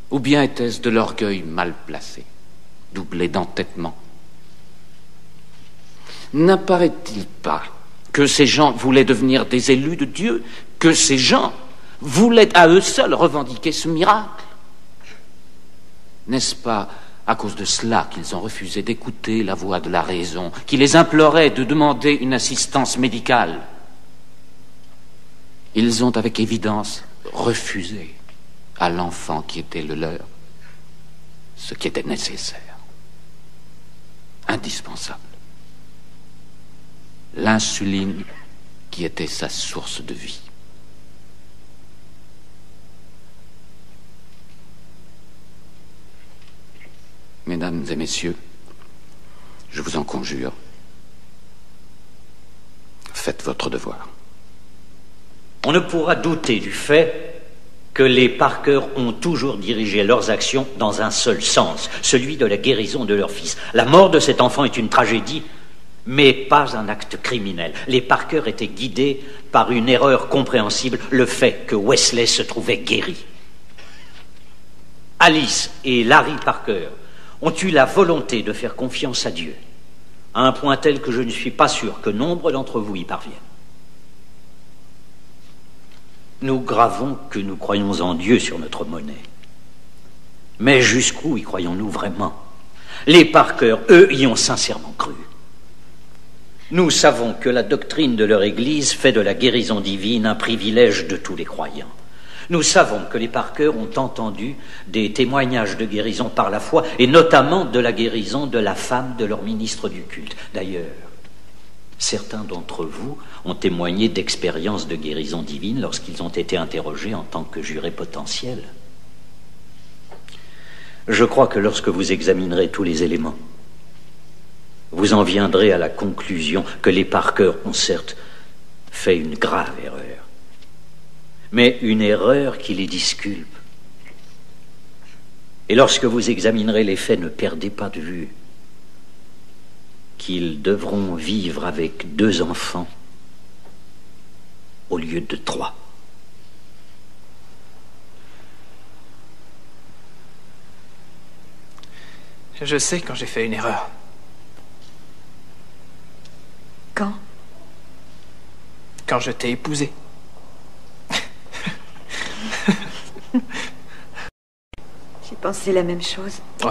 Ou bien était-ce de l'orgueil mal placé, doublé d'entêtement? N'apparaît-il pas que ces gens voulaient devenir des élus de Dieu, que ces gens voulaient à eux seuls revendiquer ce miracle? N'est-ce pas à cause de cela qu'ils ont refusé d'écouter la voix de la raison, qui les implorait de demander une assistance médicale? Ils ont avec évidence refusé à l'enfant qui était le leur ce qui était nécessaire, indispensable. L'insuline qui était sa source de vie. Mesdames et messieurs, je vous en conjure, faites votre devoir. On ne pourra douter du fait que les Parker ont toujours dirigé leurs actions dans un seul sens, celui de la guérison de leur fils. La mort de cet enfant est une tragédie, mais pas un acte criminel. Les Parker étaient guidés par une erreur compréhensible, le fait que Wesley se trouvait guéri. Alice et Larry Parker ont eu la volonté de faire confiance à Dieu, à un point tel que je ne suis pas sûr que nombre d'entre vous y parviennent. Nous gravons que nous croyons en Dieu sur notre monnaie. Mais jusqu'où y croyons-nous vraiment? Les Parker, eux, y ont sincèrement cru. Nous savons que la doctrine de leur Église fait de la guérison divine un privilège de tous les croyants. Nous savons que les Parker ont entendu des témoignages de guérison par la foi, et notamment de la guérison de la femme de leur ministre du culte. D'ailleurs, certains d'entre vous ont témoigné d'expériences de guérison divine lorsqu'ils ont été interrogés en tant que jurés potentiels. Je crois que lorsque vous examinerez tous les éléments, vous en viendrez à la conclusion que les Parker ont certes fait une grave erreur, mais une erreur qui les disculpe. Et lorsque vous examinerez les faits, ne perdez pas de vue qu'ils devront vivre avec 2 enfants au lieu de 3. Je sais quand j'ai fait une erreur. Quand? Quand je t'ai épousé. J'ai pensé la même chose. Oh.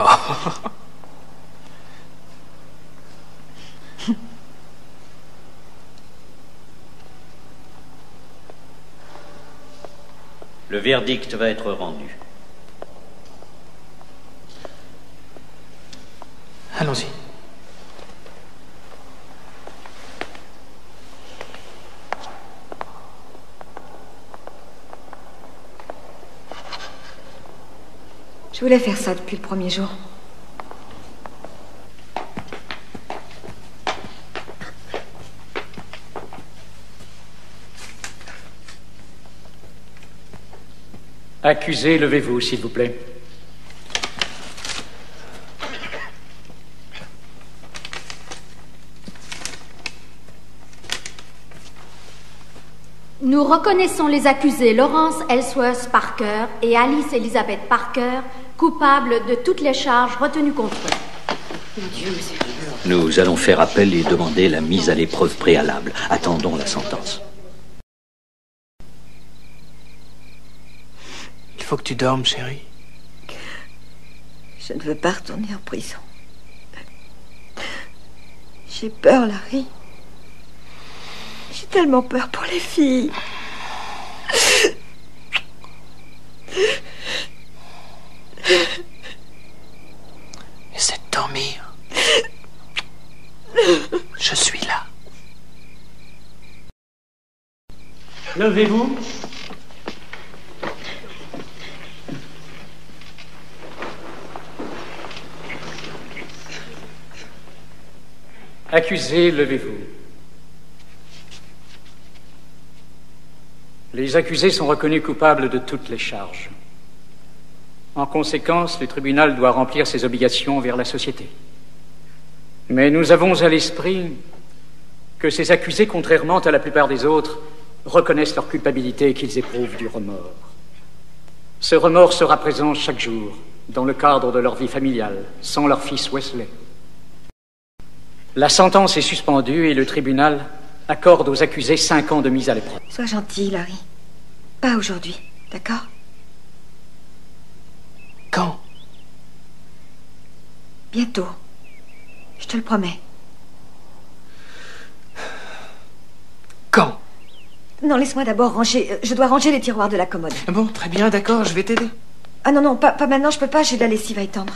Le verdict va être rendu. Allons-y. Je voulais faire ça depuis le premier jour. Accusé, levez-vous, s'il vous plaît. Nous reconnaissons les accusés Lawrence Ellsworth Parker et Alice Elizabeth Parker coupables de toutes les charges retenues contre eux. Nous allons faire appel et demander la mise à l'épreuve préalable. Attendons la sentence. Il faut que tu dormes, chérie. Je ne veux pas retourner en prison. J'ai peur, Larry. J'ai tellement peur pour les filles. Essaie de dormir. Je suis là. Levez-vous. Accusé, levez-vous. Les accusés sont reconnus coupables de toutes les charges. En conséquence, le tribunal doit remplir ses obligations envers la société. Mais nous avons à l'esprit que ces accusés, contrairement à la plupart des autres, reconnaissent leur culpabilité et qu'ils éprouvent du remords. Ce remords sera présent chaque jour, dans le cadre de leur vie familiale, sans leur fils Wesley. La sentence est suspendue et le tribunal accorde aux accusés 5 ans de mise à l'épreuve. Sois gentil, Larry. Pas aujourd'hui, d'accord? Quand? Bientôt. Je te le promets. Quand? Non, laisse-moi d'abord ranger... je dois ranger les tiroirs de la commode. Bon, très bien, d'accord, je vais t'aider. Ah non, pas maintenant, je peux pas, j'ai de la lessive à étendre.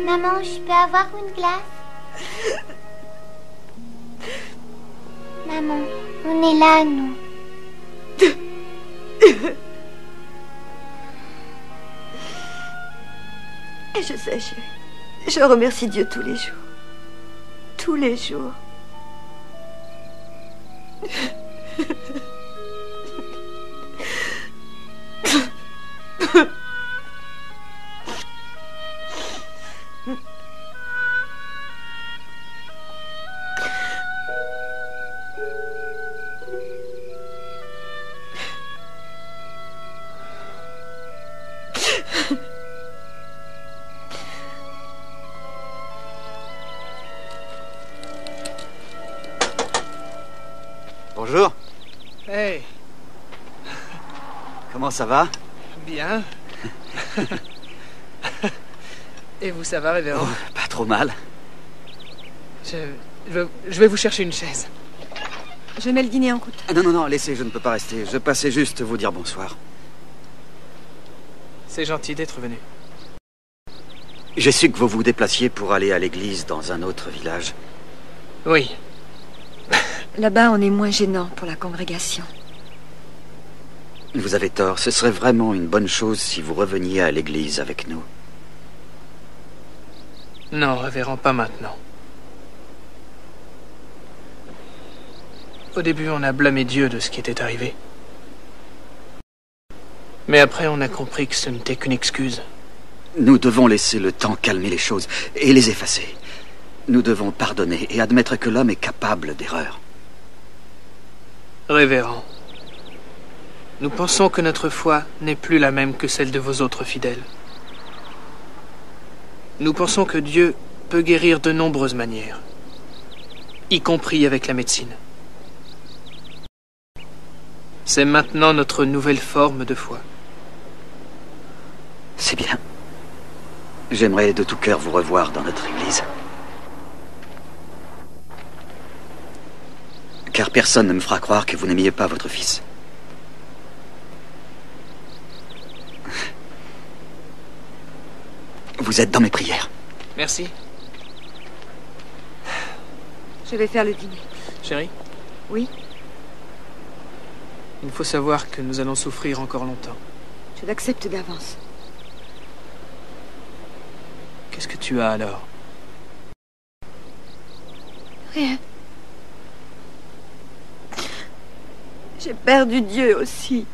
Maman, je peux avoir une glace? Maman, on est là, nous. Et je sais, chérie. Je remercie Dieu tous les jours. Tous les jours. Bonjour. Hey. Comment ça va? Bien. Et vous, ça va, révérend? Pas trop mal. Je vais vous chercher une chaise. Je mets le dîner en croûte. Non, non, non, laissez, je ne peux pas rester. Je passais juste vous dire bonsoir. C'est gentil d'être venu. J'ai su que vous vous déplaciez pour aller à l'église dans un autre village. Oui. Là-bas, on est moins gênant pour la congrégation. Vous avez tort. Ce serait vraiment une bonne chose si vous reveniez à l'église avec nous. Non, révérend, pas maintenant. Au début, on a blâmé Dieu de ce qui était arrivé. Mais après, on a compris que ce n'était qu'une excuse. Nous devons laisser le temps calmer les choses et les effacer. Nous devons pardonner et admettre que l'homme est capable d'erreurs. Révérend, nous pensons que notre foi n'est plus la même que celle de vos autres fidèles. Nous pensons que Dieu peut guérir de nombreuses manières, y compris avec la médecine. C'est maintenant notre nouvelle forme de foi. C'est bien. J'aimerais de tout cœur vous revoir dans notre église. Car personne ne me fera croire que vous n'aimiez pas votre fils. Vous êtes dans mes prières. Merci. Je vais faire le dîner. Chérie? Oui? Il faut savoir que nous allons souffrir encore longtemps. Je l'accepte d'avance. Qu'est-ce que tu as alors? Rien. J'ai perdu Dieu aussi.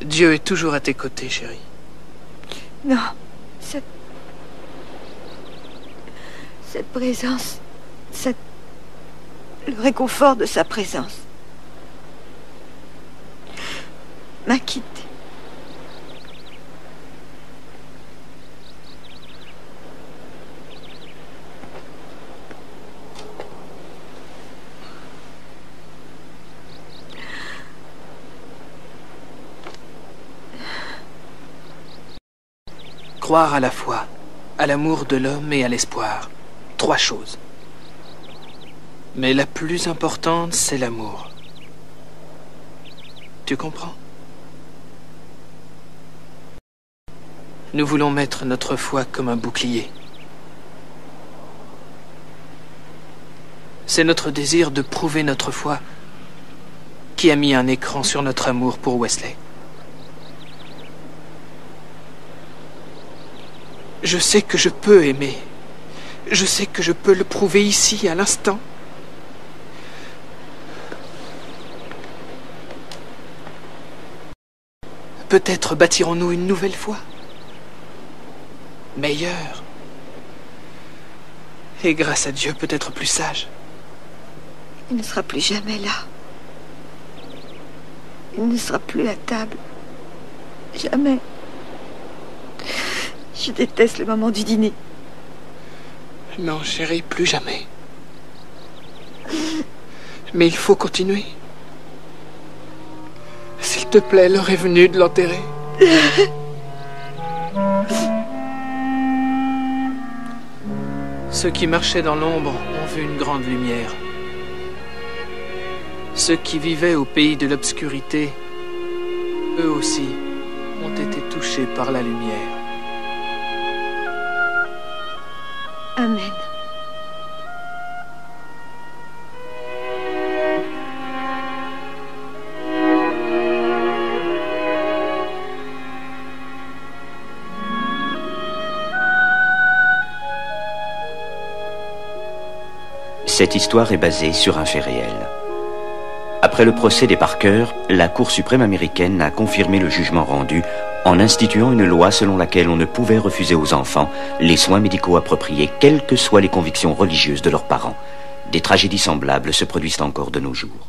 Dieu est toujours à tes côtés, chérie. Non, cette présence, le réconfort de sa présence m'a quitté. Croire à la foi, à l'amour de l'homme et à l'espoir. 3 choses. Mais la plus importante, c'est l'amour. Tu comprends? Nous voulons mettre notre foi comme un bouclier. C'est notre désir de prouver notre foi qui a mis un écran sur notre amour pour Wesley. Je sais que je peux aimer. Je sais que je peux le prouver ici, à l'instant. Peut-être bâtirons-nous une nouvelle foi. Meilleure. Et grâce à Dieu, peut-être plus sage. Il ne sera plus jamais là. Il ne sera plus à table. Jamais. Je déteste le moment du dîner. Non, chérie, plus jamais. Mais il faut continuer. S'il te plaît, l'heure est venue de l'enterrer. Ceux qui marchaient dans l'ombre ont vu une grande lumière. Ceux qui vivaient au pays de l'obscurité, eux aussi, ont été touchés par la lumière. Amen. Cette histoire est basée sur un fait réel. Après le procès des Parker, la Cour suprême américaine a confirmé le jugement rendu en instituant une loi selon laquelle on ne pouvait refuser aux enfants les soins médicaux appropriés, quelles que soient les convictions religieuses de leurs parents. Des tragédies semblables se produisent encore de nos jours.